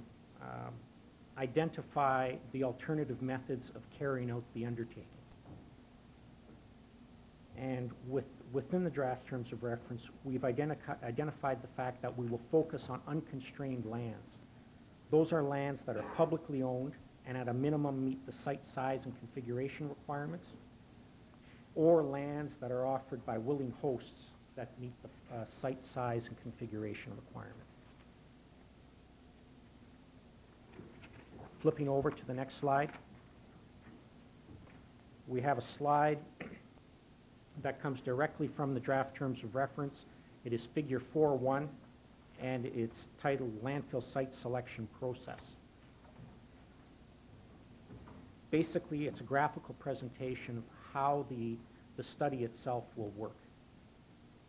S6: identify the alternative methods of carrying out the undertaking. And with within the draft terms of reference, we've identified the fact that we will focus on unconstrained lands. Those are lands that are publicly owned and at a minimum meet the site size and configuration requirements, or lands that are offered by willing hosts that meet the site size and configuration requirement. Flipping over to the next slide, we have a slide that comes directly from the draft terms of reference. It is figure 4.1, and it's titled Landfill Site Selection Process. Basically, it's a graphical presentation of how the study itself will work.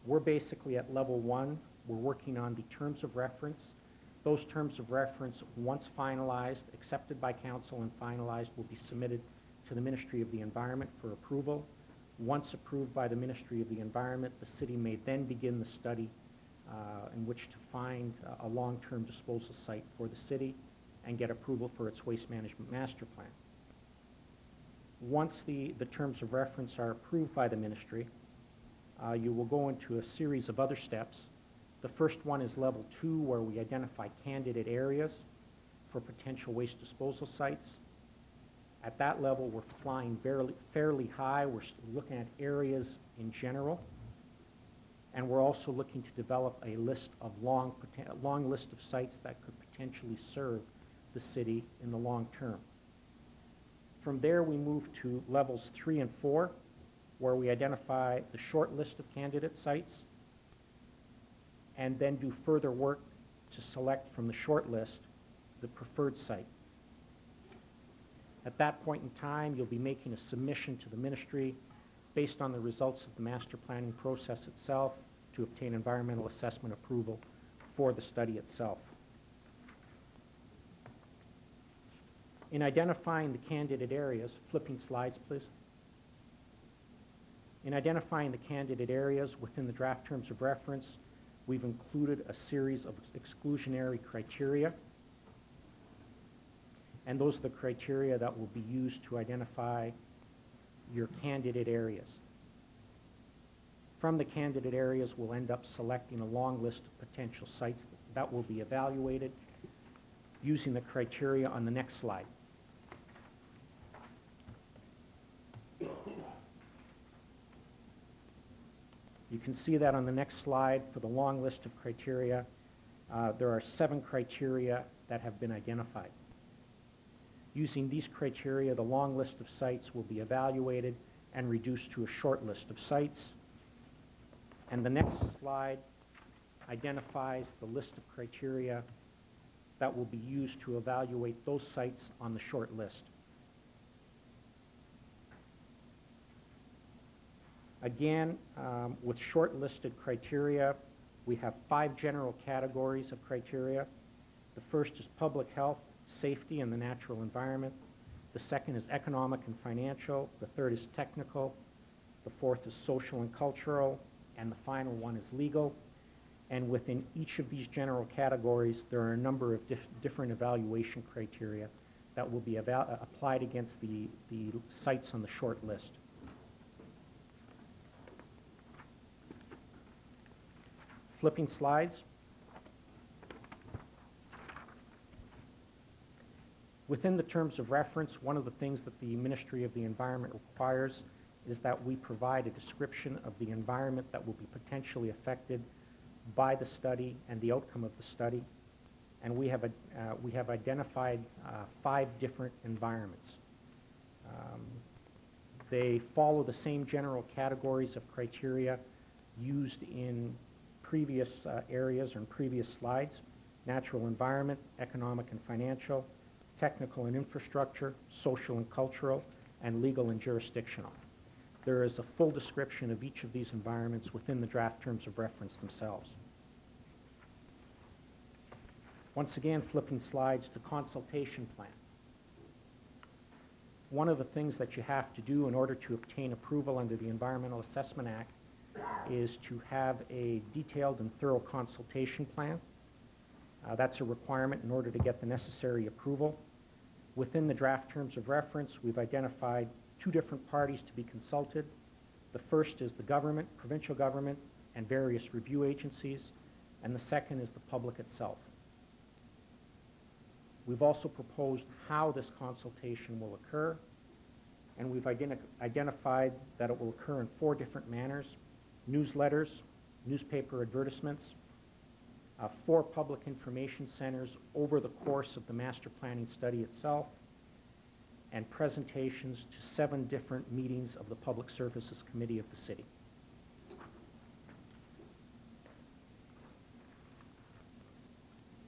S6: We're basically at level 1. We're working on the terms of reference. Those terms of reference, once finalized, accepted by council and finalized, will be submitted to the Ministry of the Environment for approval. Once approved by the Ministry of the Environment, the city may then begin the study in which to find a long-term disposal site for the city and get approval for its waste management master plan. Once the terms of reference are approved by the Ministry, you will go into a series of other steps. The first one is level 2, where we identify candidate areas for potential waste disposal sites. At that level, we're flying fairly high. We're looking at areas in general, and we're also looking to develop a list of long list of sites that could potentially serve the city in the long term. From there, we move to levels 3 and 4, where we identify the short list of candidate sites, and then do further work to select from the short list the preferred site. At that point in time, you'll be making a submission to the Ministry based on the results of the master planning process itself to obtain environmental assessment approval for the study itself. In identifying the candidate areas, flipping slides please. In identifying the candidate areas within the draft terms of reference, we've included a series of exclusionary criteria, and those are the criteria that will be used to identify your candidate areas. From the candidate areas, we'll end up selecting a long list of potential sites that will be evaluated using the criteria on the next slide. You can see that on the next slide for the long list of criteria. There are 7 criteria that have been identified. Using these criteria, the long list of sites will be evaluated and reduced to a short list of sites. And the next slide identifies the list of criteria that will be used to evaluate those sites on the short list. Again, with short-listed criteria, we have 5 general categories of criteria. The first is public health, safety, and the natural environment. The second is economic and financial. The third is technical. The fourth is social and cultural. And the final one is legal. And within each of these general categories, there are a number of different evaluation criteria that will be applied against the sites on the short list. Flipping slides. Within the terms of reference, one of the things that the Ministry of the Environment requires is that we provide a description of the environment that will be potentially affected by the study and the outcome of the study. And we have identified 5 different environments. They follow the same general categories of criteria used in previous areas or in previous slides: natural environment, economic and financial, technical and infrastructure, social and cultural, and legal and jurisdictional. There is a full description of each of these environments within the draft terms of reference themselves. Once again, flipping slides to consultation plan. One of the things that you have to do in order to obtain approval under the Environmental Assessment Act is to have a detailed and thorough consultation plan. That's a requirement in order to get the necessary approval. Within the draft terms of reference, we've identified 2 different parties to be consulted. The first is the government, provincial government, and various review agencies, and the second is the public itself. We've also proposed how this consultation will occur, and we've identified that it will occur in 4 different manners: newsletters, newspaper advertisements, 4 public information centers over the course of the master planning study itself, and presentations to 7 different meetings of the Public Services Committee of the city.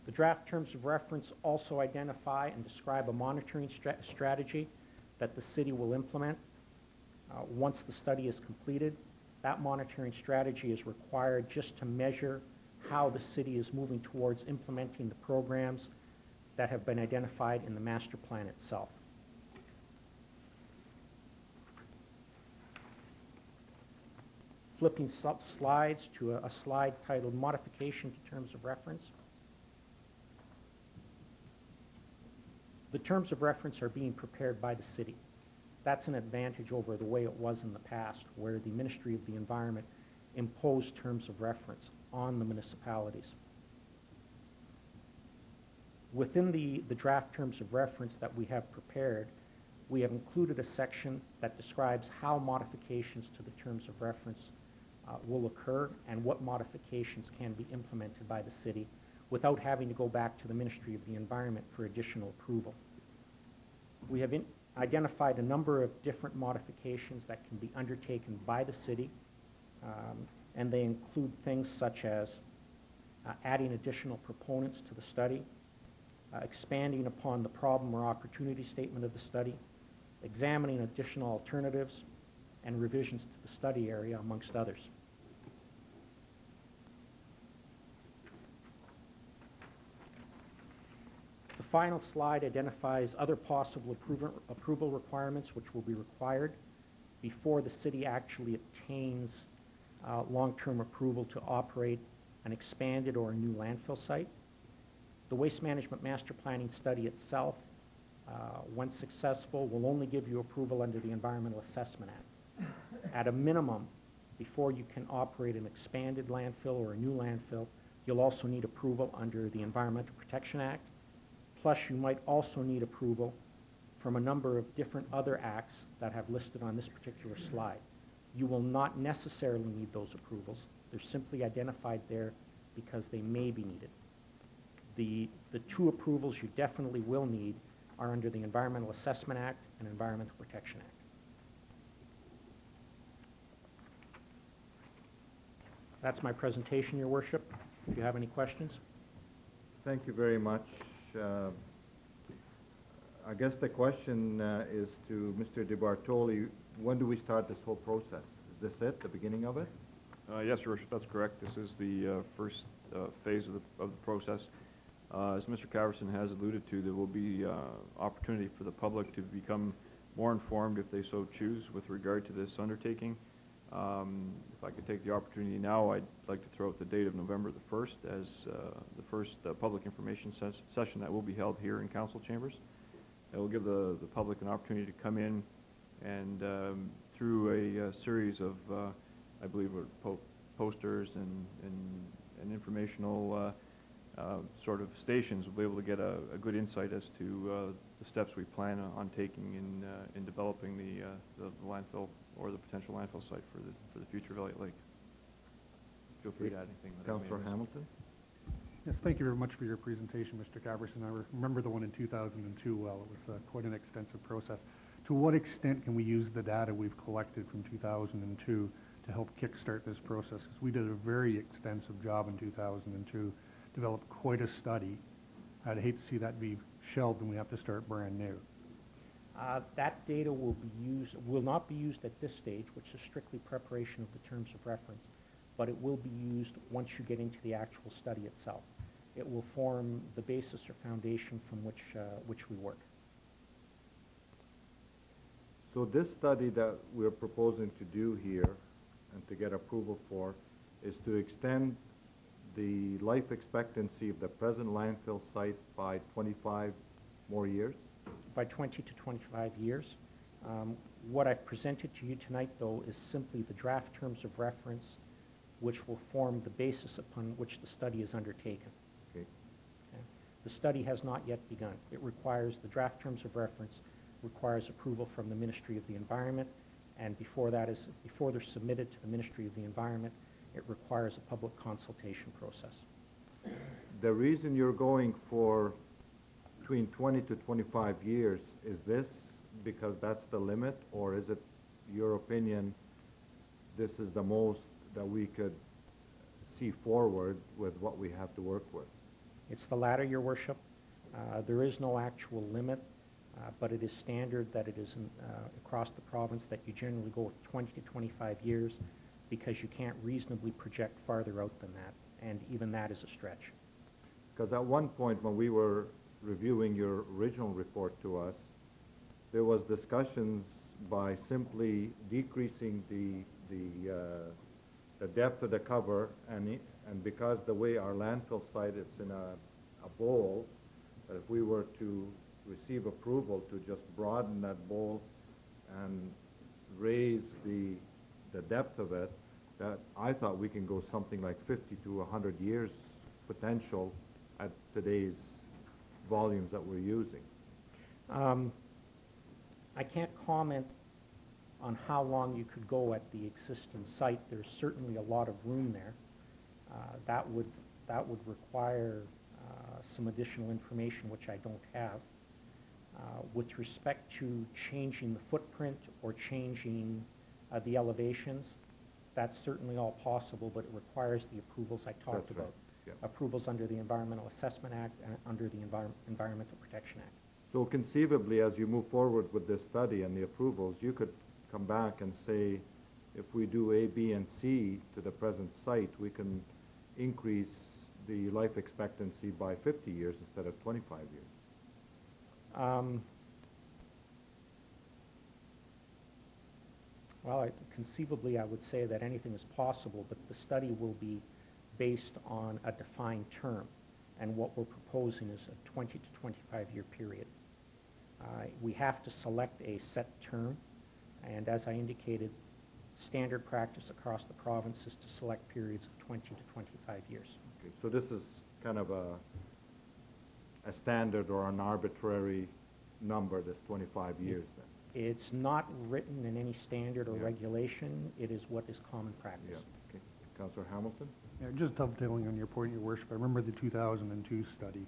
S6: The draft terms of reference also identify and describe a monitoring strategy that the city will implement once the study is completed. That monitoring strategy is required just to measure how the city is moving towards implementing the programs that have been identified in the master plan itself. Flipping slides to a slide titled Modification to Terms of Reference. The terms of reference are being prepared by the city. That's an advantage over the way it was in the past, where the Ministry of the Environment imposed terms of reference on the municipalities. Within the draft terms of reference that we have prepared, we have included a section that describes how modifications to the terms of reference will occur and what modifications can be implemented by the city without having to go back to the Ministry of the Environment for additional approval. We have identified a number of different modifications that can be undertaken by the city, and they include things such as adding additional proponents to the study, expanding upon the problem or opportunity statement of the study, examining additional alternatives, and revisions to the study area, amongst others. The final slide identifies other possible approval requirements which will be required before the city actually obtains long-term approval to operate an expanded or a new landfill site. The Waste Management Master Planning Study itself, when successful, will only give you approval under the Environmental Assessment Act. At a minimum, before you can operate an expanded landfill or a new landfill, you'll also need approval under the Environmental Protection Act. Plus, you might also need approval from a number of different other acts that have listed on this particular slide. You will not necessarily need those approvals. They're simply identified there because they may be needed. The 2 approvals you definitely will need are under the Environmental Assessment Act and Environmental Protection Act. That's my presentation, Your Worship. If you have any questions.
S2: Thank you very much. I guess the question is to Mr. DeBartoli. When do we start this whole process? Is this it, the beginning of it?
S5: Yes, Your Worship, that's correct. This is the first phase of the process. As Mr. Caverson has alluded to, there will be opportunity for the public to become more informed if they so choose with regard to this undertaking. If I could take the opportunity now, I'd like to throw out the date of November the 1st as the first public information session that will be held here in council chambers. It will give the public an opportunity to come in and through a series of, I believe, posters and informational sort of stations, we'll be able to get a good insight as to the steps we plan on taking in developing the landfill or the potential landfill site for the future of Elliott Lake. Feel free to add anything.
S2: Councillor Hamilton?
S9: Yes, thank you very much for your presentation, Mr. Caverson. I remember the one in 2002 well. It was quite an extensive process. To what extent can we use the data we've collected from 2002 to help kickstart this process? Because we did a very extensive job in 2002, developed quite a study. I'd hate to see that be shelved and we have to start brand new.
S6: That data will not be used at this stage, which is strictly preparation of the terms of reference, but it will be used once you get into the actual study itself. It will form the basis or foundation from which we work.
S2: So this study that we're proposing to do here and to get approval for is to extend the life expectancy of the present landfill site by 25 more years?
S6: By 20 to 25 years. What I've presented to you tonight, though, is simply the draft terms of reference, which will form the basis upon which the study is undertaken.
S2: Okay.
S6: Okay? The study has not yet begun. It requires, the draft terms of reference requires approval from the Ministry of the Environment, and before they're submitted to the Ministry of the Environment, it requires a public consultation process.
S2: The reason you're going for between 20 to 25 years, is this because that's the limit, or is it your opinion this is the most that we could see forward with what we have to work with?
S6: It's the latter, Your Worship. There is no actual limit, but it is standard that it is across the province that you generally go with 20 to 25 years because you can't reasonably project farther out than that, and even that is a stretch.
S2: Because at one point when we were reviewing your original report to us, there was discussions by simply decreasing the depth of the cover, and because the way our landfill site is in a bowl, that if we were to receive approval to just broaden that bowl and raise the depth of it, that I thought we can go something like 50 to 100 years potential at today's volumes that we're using.
S6: I can't comment on how long you could go at the existing site. There's certainly a lot of room there. That would require some additional information which I don't have. With respect to changing the footprint or changing the elevations, that's certainly all possible, but it requires the approvals I talked
S2: That's right.
S6: about.
S2: Yeah.
S6: Approvals under the Environmental Assessment Act and under the Environmental Protection Act.
S2: So conceivably, as you move forward with this study and the approvals, you could come back and say, if we do A, B, and C to the present site, we can increase the life expectancy by 50 years instead of 25 years.
S6: Well, conceivably, I would say that anything is possible, but the study will be based on a defined term, and what we're proposing is a 20 to 25-year period. We have to select a set term, and as I indicated, standard practice across the province is to select periods of 20 to 25 years.
S2: Okay, so this is kind of a standard or an arbitrary number, this 25 years then?
S6: It's not written in any standard or
S2: Yeah.
S6: regulation. It is what is common practice.
S2: Yeah, okay. Councillor Hamilton?
S9: Yeah, just dovetailing on your point, Your Worship, I remember the 2002 study.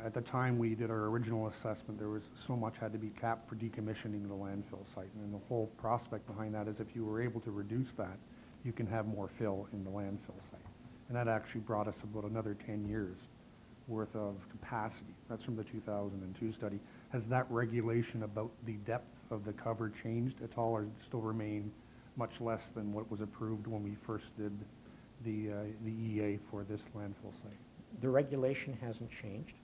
S9: At the time we did our original assessment, there was so much had to be capped for decommissioning the landfill site. And the whole prospect behind that is if you were able to reduce that, you can have more fill in the landfill site. And that actually brought us about another 10 years worth of capacity. That's from the 2002 study. Has that regulation about the depth of the cover changed at all, or does it still remain much less than what was approved when we first did the EA for this landfill site?
S6: The regulation hasn't changed,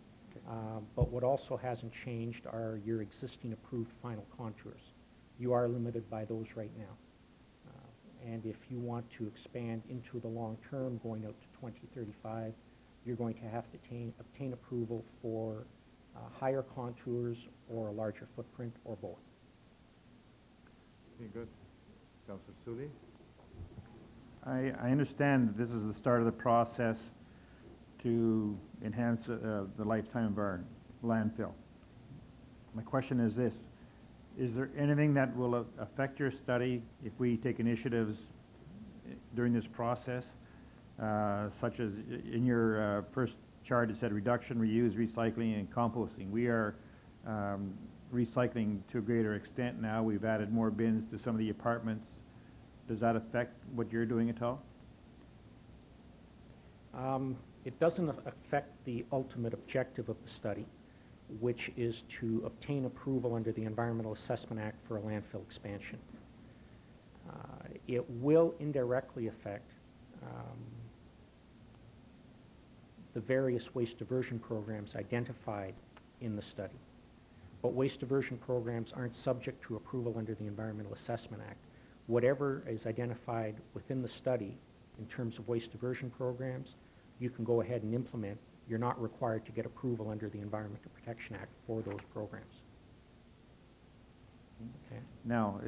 S6: but what also hasn't changed are your existing approved final contours. You are limited by those right now. And if you want to expand into the long term, going out to 2035, you're going to have to obtain approval for higher contours or a larger footprint or both.
S2: Okay, good. Councillor Sully?
S7: I understand that this is the start of the process to enhance the lifetime of our landfill. My question is this: is there anything that will affect your study if we take initiatives during this process, such as in your first chart it said reduction, reuse, recycling, and composting? We are recycling to a greater extent now. We've added more bins to some of the apartments. Does that affect what you're doing at all?
S6: It doesn't affect the ultimate objective of the study, which is to obtain approval under the Environmental Assessment Act for a landfill expansion. It will indirectly affect the various waste diversion programs identified in the study. But waste diversion programs aren't subject to approval under the Environmental Assessment Act. Whatever is identified within the study in terms of waste diversion programs, you can go ahead and implement. You're not required to get approval under the Environmental Protection Act for those programs. Okay.
S7: Now,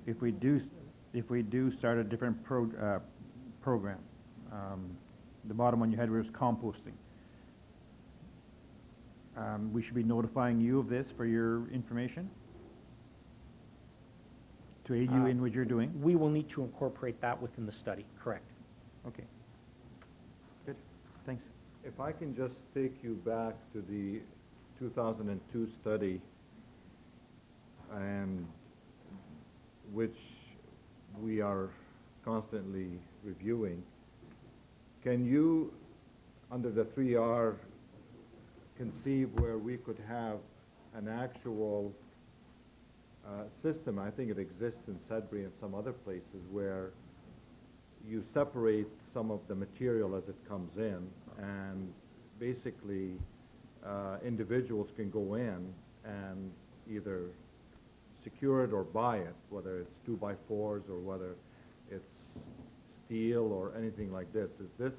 S7: if we do start a different program, the bottom one you had was composting. We should be notifying you of this for your information? To aid you in what you're doing?
S6: We will need to incorporate that within the study, correct.
S7: Okay. Good, thanks.
S2: If I can just take you back to the 2002 study, and which we are constantly reviewing, can you, under the 3R, conceive where we could have an actual system? I think it exists in Sudbury and some other places where you separate some of the material as it comes in, and basically individuals can go in and either secure it or buy it, whether it's 2x4s or whether it's steel or anything like this. Is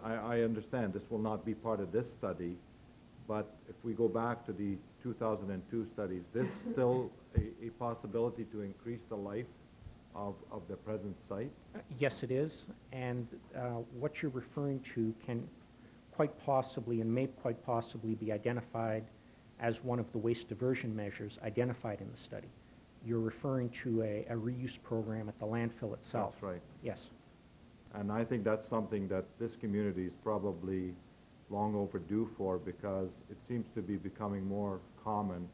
S2: I understand this will not be part of this study, but if we go back to the 2002 studies, this still a possibility to increase the life of the present site?
S6: Yes, it is, and what you're referring to can quite possibly and may quite possibly be identified as one of the waste diversion measures identified in the study. You're referring to a reuse program at the landfill itself.
S2: That's right.
S6: Yes.
S2: And I think that's something that this community is probably long overdue for, because it seems to be becoming more common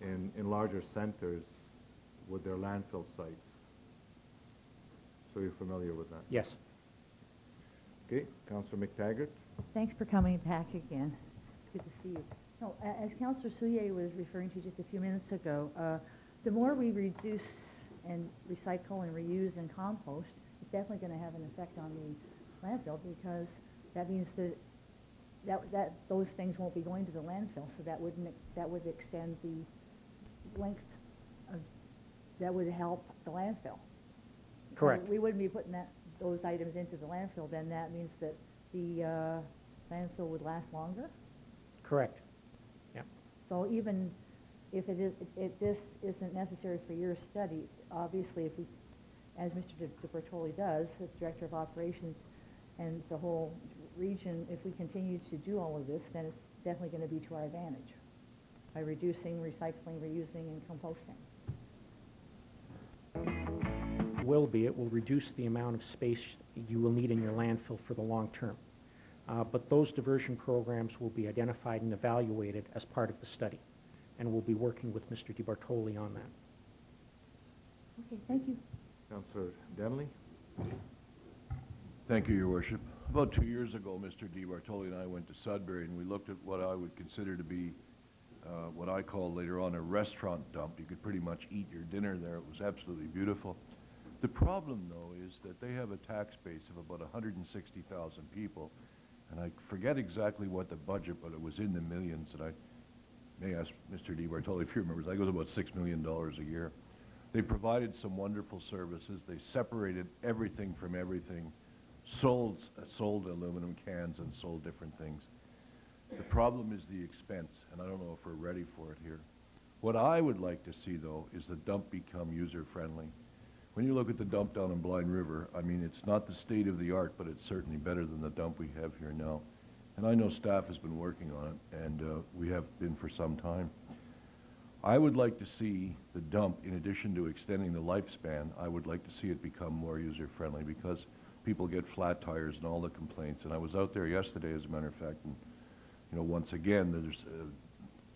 S2: in larger centers with their landfill sites. So you're familiar with that?
S6: Yes.
S2: Okay, Councillor McTaggart?
S10: Thanks for coming back again. It's good to see you. No, as Councillor Soulier was referring to just a few minutes ago, the more we reduce and recycle and reuse and compost, it's definitely going to have an effect on the landfill, because that means that those things won't be going to the landfill, so that would extend the length of, that would help the landfill.
S6: Correct.
S10: So we wouldn't be putting those items into the landfill, then that means that the landfill would last longer?
S6: Correct. Yeah.
S10: So even if this isn't necessary for your study, obviously if we, as Mr. DiBertoli does, as Director of Operations, and the whole region, if we continue to do all of this, then it's definitely going to be to our advantage by reducing, recycling, reusing, and composting.
S6: It will reduce the amount of space you will need in your landfill for the long term. But those diversion programs will be identified and evaluated as part of the study, and we'll be working with Mr. DiBertoli on that.
S10: Okay, thank you.
S2: Councillor Denley?
S12: Thank you, Your Worship. About 2 years ago, Mr. DiBertoli and I went to Sudbury, and we looked at what I would consider to be what I call later on a restaurant dump. You could pretty much eat your dinner there. It was absolutely beautiful. The problem, though, is that they have a tax base of about 160,000 people, and I forget exactly what the budget, but it was in the millions, and I may ask Mr. DiBertoli if he remembers. I think it was about $6 million a year. They provided some wonderful services. They separated everything from everything, sold aluminum cans and sold different things. The problem is the expense, and I don't know if we're ready for it here. What I would like to see, though, is the dump become user-friendly. When you look at the dump down in Blind River, I mean, it's not the state of the art, but it's certainly better than the dump we have here now. And I know staff has been working on it, and we have been for some time. I would like to see the dump, in addition to extending the lifespan, I would like to see it become more user-friendly, because people get flat tires and all the complaints. And I was out there yesterday, as a matter of fact, and you know, once again, there's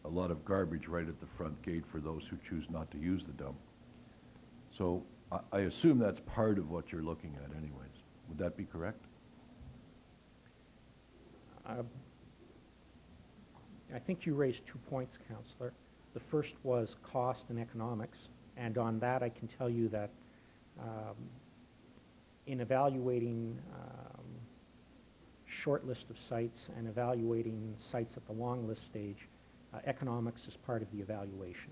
S12: a lot of garbage right at the front gate for those who choose not to use the dump. So I assume that's part of what you're looking at anyways. Would that be correct?
S6: I think you raised 2 points, Councillor. The first was cost and economics, and on that I can tell you that in evaluating short list of sites and evaluating sites at the long list stage, economics is part of the evaluation.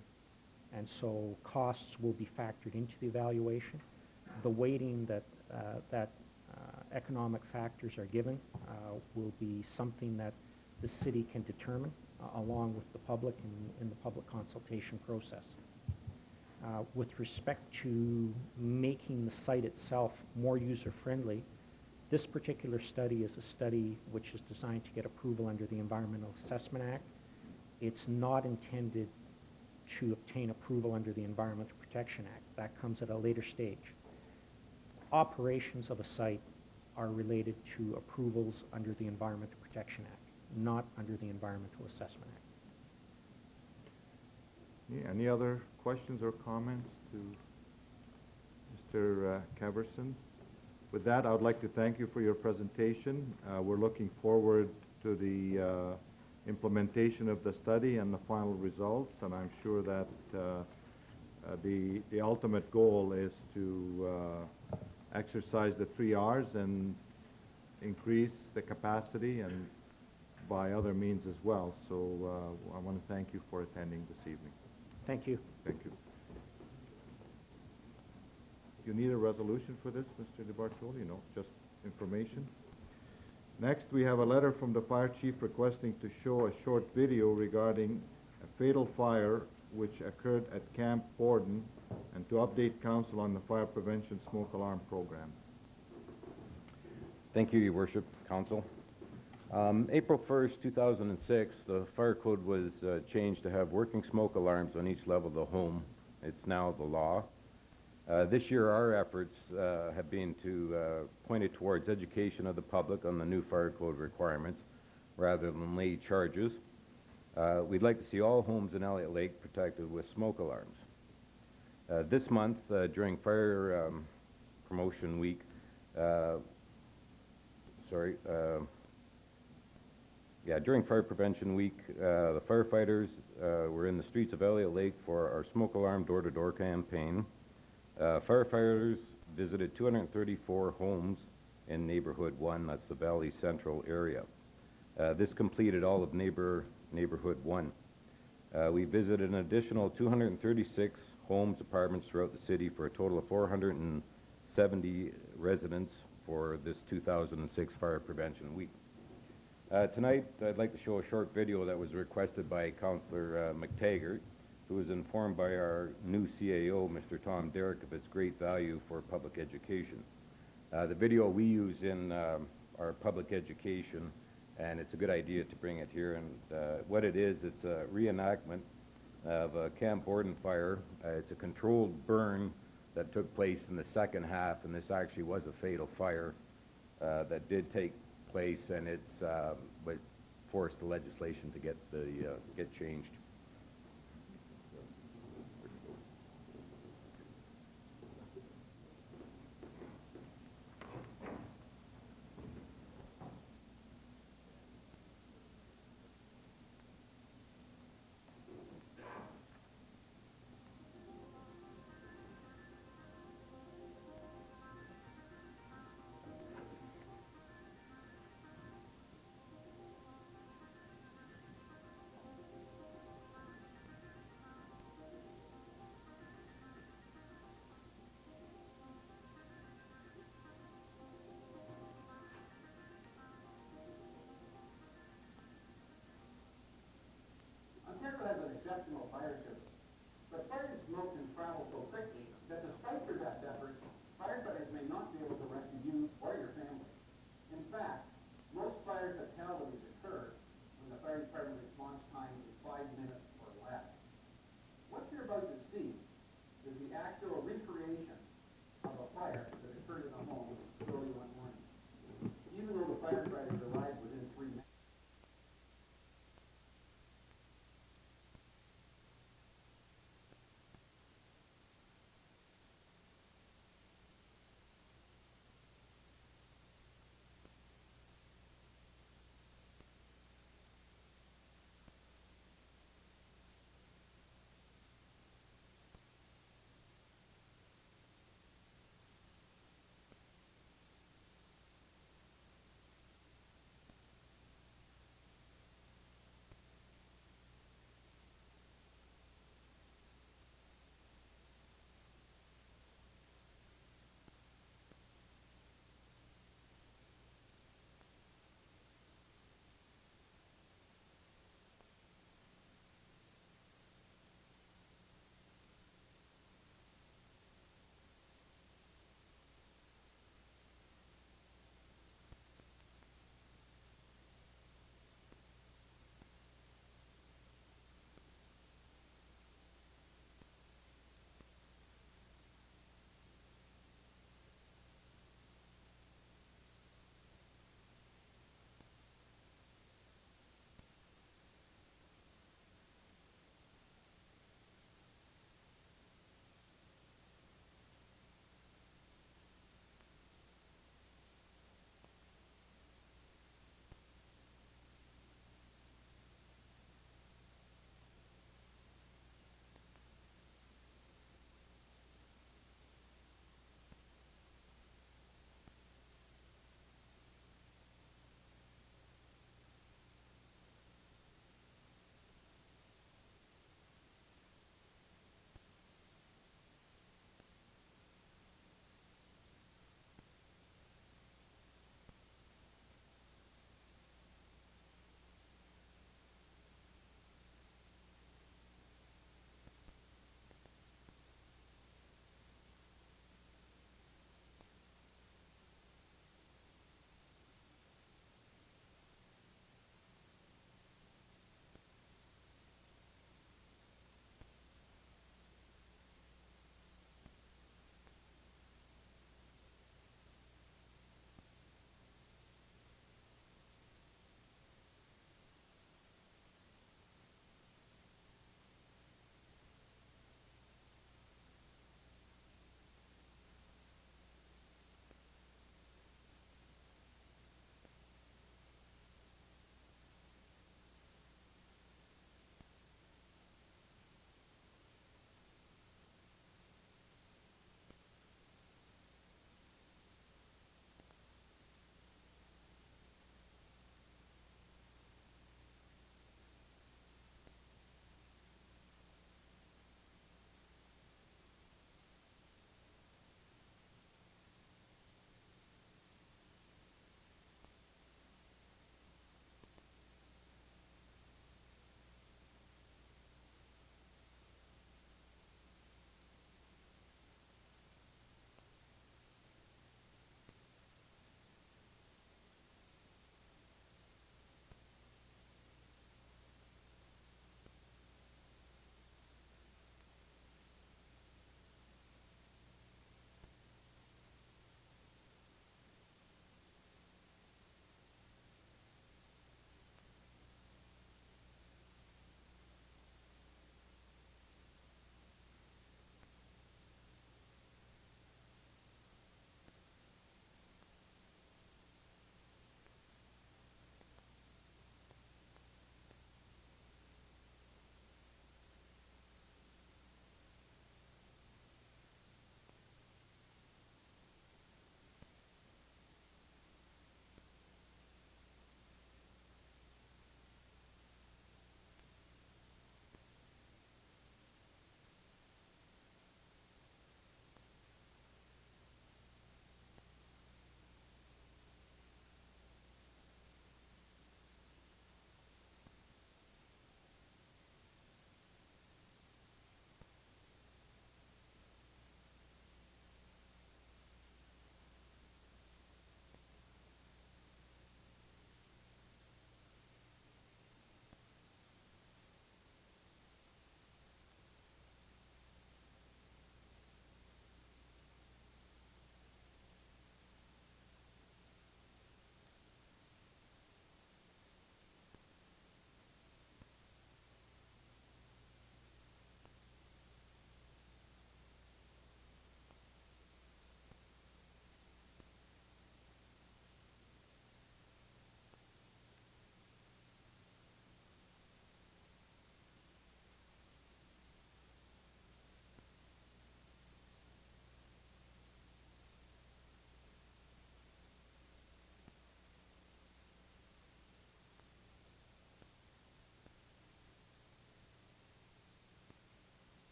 S6: And so costs will be factored into the evaluation. The weighting that economic factors are given will be something that the city can determine along with the public in the public consultation process. With respect to making the site itself more user-friendly, this particular study is a study which is designed to get approval under the Environmental Assessment Act. It's not intended to obtain approval under the Environmental Protection Act. That comes at a later stage. Operations of a site are related to approvals under the Environmental Protection Act, not under the Environmental Assessment Act.
S2: Yeah, any other questions or comments to Mr. Caverson? With that, I would like to thank you for your presentation. We're looking forward to the implementation of the study and the final results, and I'm sure that the ultimate goal is to exercise the 3 Rs and increase the capacity and by other means as well. So I want to thank you for attending this evening.
S6: Thank you.
S2: Thank you. You need a resolution for this, Mr. DeBartoli? No, just information. Next, we have a letter from the fire chief requesting to show a short video regarding a fatal fire which occurred at Camp Borden and to update council on the fire prevention smoke alarm program.
S13: Thank you, Your Worship, Council. April 1st, 2006, the fire code was changed to have working smoke alarms on each level of the home. It's now the law. This year, our efforts have been pointed towards education of the public on the new fire code requirements rather than lay charges. We'd like to see all homes in Elliott Lake protected with smoke alarms. This month, during Fire Promotion Week, during Fire Prevention Week, the firefighters were in the streets of Elliott Lake for our smoke alarm door-to-door campaign. Firefighters visited 234 homes in Neighborhood 1, that's the Valley Central area. This completed all of Neighborhood 1. We visited an additional 236 homes, apartments throughout the city for a total of 470 residents for this 2006 Fire Prevention Week. Tonight, I'd like to show a short video that was requested by Councillor McTaggart, who was informed by our new CAO, Mr. Tom Derrick, of its great value for public education. The video we use in our public education, and it's a good idea to bring it here. And what it is, it's a reenactment of a Camp Borden fire. It's a controlled burn that took place in the second half, and this actually was a fatal fire that did take place, and it's what forced the legislation to get changed.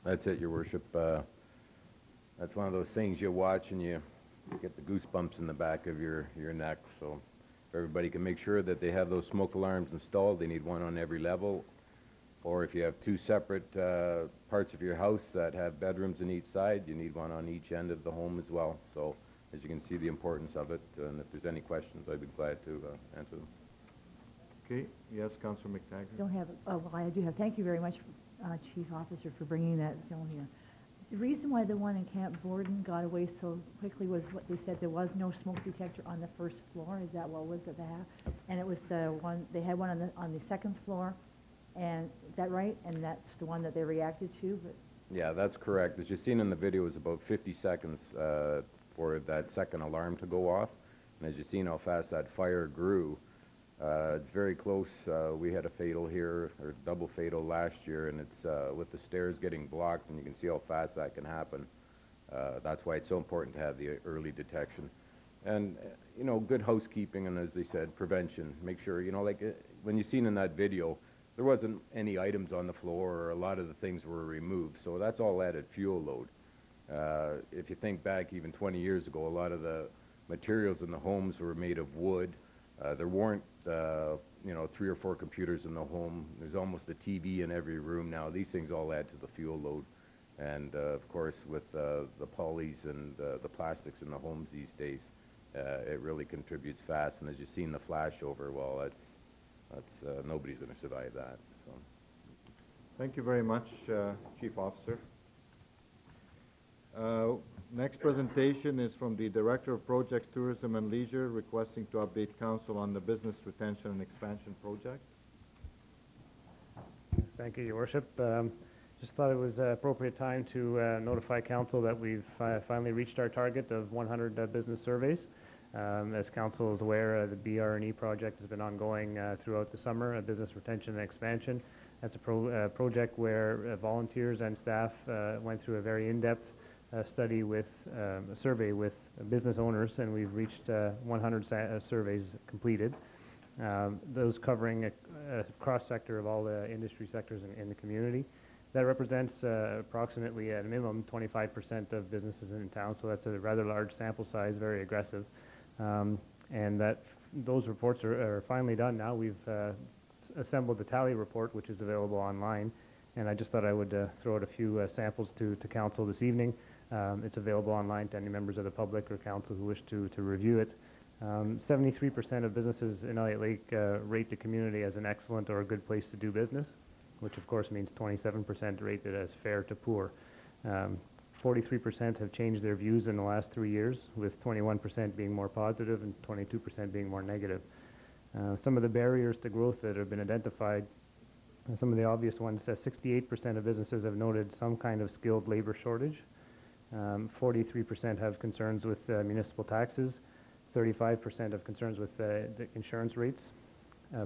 S13: That's it, Your Worship. That's one of those things you watch and you get the goosebumps in the back of your neck. So if everybody can make sure that they have those smoke alarms installed, they need one on every level. Or if you have two separate parts of your house that have bedrooms on each side, you need one on each end of the home as well. So as you can see the importance of it, and if there's any questions, I'd be glad to answer them.
S2: Okay, yes, Councillor McTaggart.
S10: Don't have, oh, well, I do have, thank you very much, Chief Officer, for bringing that down here. The reason why the one in Camp Borden got away so quickly was what they said, there was no smoke detector on the first floor. Is that what was it they had? And it was the one, they had one on the second floor, and is that right? And that's the one that they reacted to, but...
S13: Yeah, that's correct. As you've seen in the video, it was about 50 seconds for that second alarm to go off. And as you've seen how fast that fire grew, it's very close. We had a fatal here, or double fatal last year, and it's with the stairs getting blocked, and you can see how fast that can happen. That's why it's so important to have the early detection. And, you know, good housekeeping, and as they said, prevention. Make sure, you know, like when you've seen in that video, there wasn't any items on the floor, or a lot of the things were removed, so that's all added fuel load. If you think back even 20 years ago, a lot of the materials in the homes were made of wood. There weren't, you know, 3 or 4 computers in the home. There's almost a TV in every room now. These things all add to the fuel load. And, of course, with the polys and the plastics in the homes these days, it really contributes fast. And as you've seen the flashover, well, that's nobody's going to survive that. So.
S2: Thank you very much, Chief Officer. Next presentation is from the Director of Projects, Tourism and Leisure, requesting to update Council on the Business Retention and Expansion Project.
S11: Thank you, Your Worship. Just thought it was an appropriate time to notify Council that we've finally reached our target of 100 business surveys. As Council is aware, the BR&E project has been ongoing throughout the summer, Business Retention and Expansion. That's a project where volunteers and staff went through a very in-depth study with a survey with business owners, and we've reached 100 surveys completed. Those covering a cross-sector of all the industry sectors in the community. That represents approximately, at a minimum, 25% of businesses in town, so that's a rather large sample size, very aggressive. And those reports are finally done now. We've assembled the tally report, which is available online, and I just thought I would throw out a few samples to Council this evening. It's available online to any members of the public or Council who wish to review it. 73% of businesses in Elliott Lake rate the community as an excellent or a good place to do business, which of course means 27% rate it as fair to poor. 43% have changed their views in the last 3 years, with 21% being more positive and 22% being more negative. Some of the barriers to growth that have been identified, some of the obvious ones, 68% of businesses have noted some kind of skilled labor shortage. 43% have concerns with municipal taxes. 35% have concerns with the insurance rates.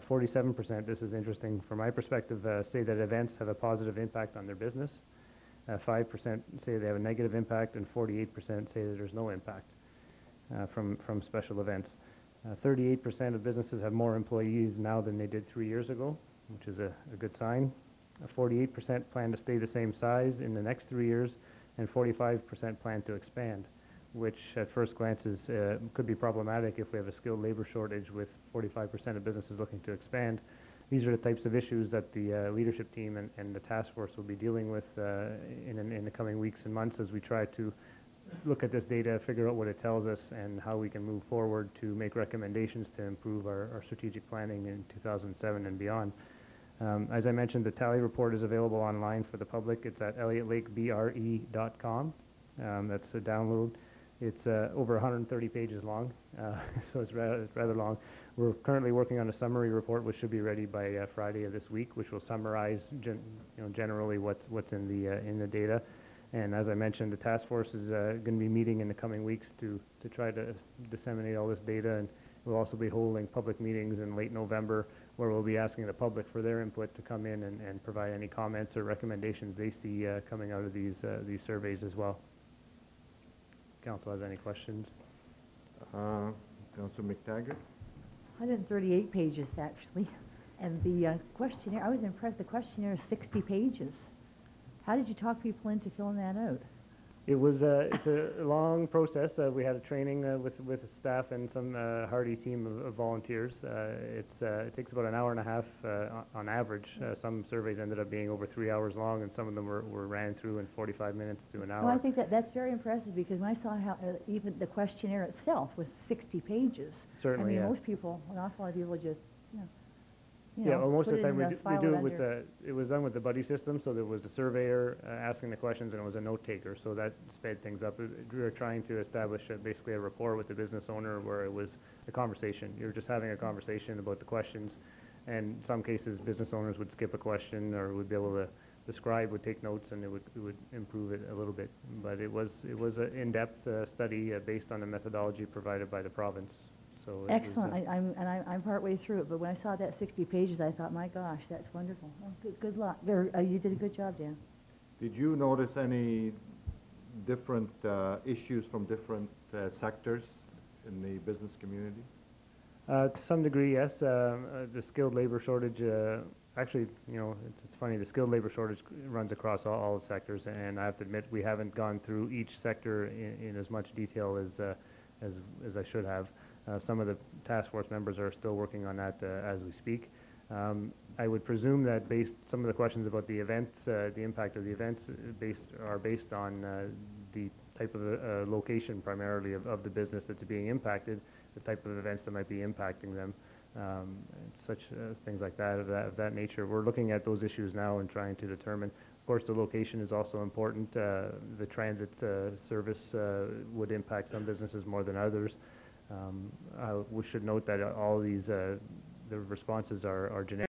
S11: 47%, this is interesting from my perspective, say that events have a positive impact on their business. 5% say they have a negative impact, and 48% say that there's no impact from special events. 38% of businesses have more employees now than they did 3 years ago, which is a good sign. 48% plan to stay the same size in the next 3 years, and 45% plan to expand, which at first glance could be problematic if we have a skilled labor shortage with 45% of businesses looking to expand. These are the types of issues that the leadership team and the task force will be dealing with in the coming weeks and months as we try to look at this data, figure out what it tells us, and how we can move forward to make recommendations to improve our strategic planning in 2007 and beyond. As I mentioned, the tally report is available online for the public. It's at elliottlakebre.com. That's a download. It's over 130 pages long, so it's rather long. We're currently working on a summary report, which should be ready by Friday of this week, which will summarize generally what's in the data. And as I mentioned, the task force is going to be meeting in the coming weeks to try to disseminate all this data, and we'll also be holding public meetings in late November where we'll be asking the public for their input to come in and provide any comments or recommendations they see coming out of these surveys as well. Council has any questions?
S2: Councilor McTaggart?
S10: 138 pages, actually. And the questionnaire, I was impressed, the questionnaire is 60 pages. How did you talk people into filling that out?
S11: It was it's a long process. We had a training with staff and some hardy team of volunteers. It takes about an hour and a half on average. Some surveys ended up being over 3 hours long, and some of them were ran through in 45 minutes to an hour.
S10: Well, I think that's very impressive, because when I saw how even the questionnaire itself was 60 pages.
S11: Certainly,
S10: I mean,
S11: yeah.
S10: most people, an awful lot of people just,
S11: Yeah, well, most
S10: put
S11: of the
S10: it
S11: time
S10: in
S11: we
S10: file
S11: do
S10: it
S11: it with
S10: under-
S11: it was done with the buddy system, so there was a surveyor asking the questions and it was a note taker, so that sped things up. We were trying to establish basically a rapport with the business owner where it was a conversation. You're just having a conversation about the questions, and in some cases business owners would skip a question or would be able to, the scribe would take notes and it would improve it a little bit. But it was an in-depth study based on the methodology provided by the province. So it was,
S10: Excellent. I'm partway through it, but when I saw that 60 pages, I thought, my gosh, that's wonderful. Well, good luck. You did a good job, Dan.
S2: Did you notice any different issues from different sectors in the business community?
S11: To some degree, yes. The skilled labor shortage, actually, it's funny, the skilled labor shortage runs across all sectors, and I have to admit we haven't gone through each sector in as much detail as I should have. Some of the task force members are still working on that as we speak. I would presume that some of the questions about the events, the impact of the events, are based on the type of location primarily of the business that's being impacted, the type of events that might be impacting them, such things like that of that nature. We're looking at those issues now and trying to determine. Of course, the location is also important. The transit service would impact some businesses more than others. We should note that all these the responses are generic.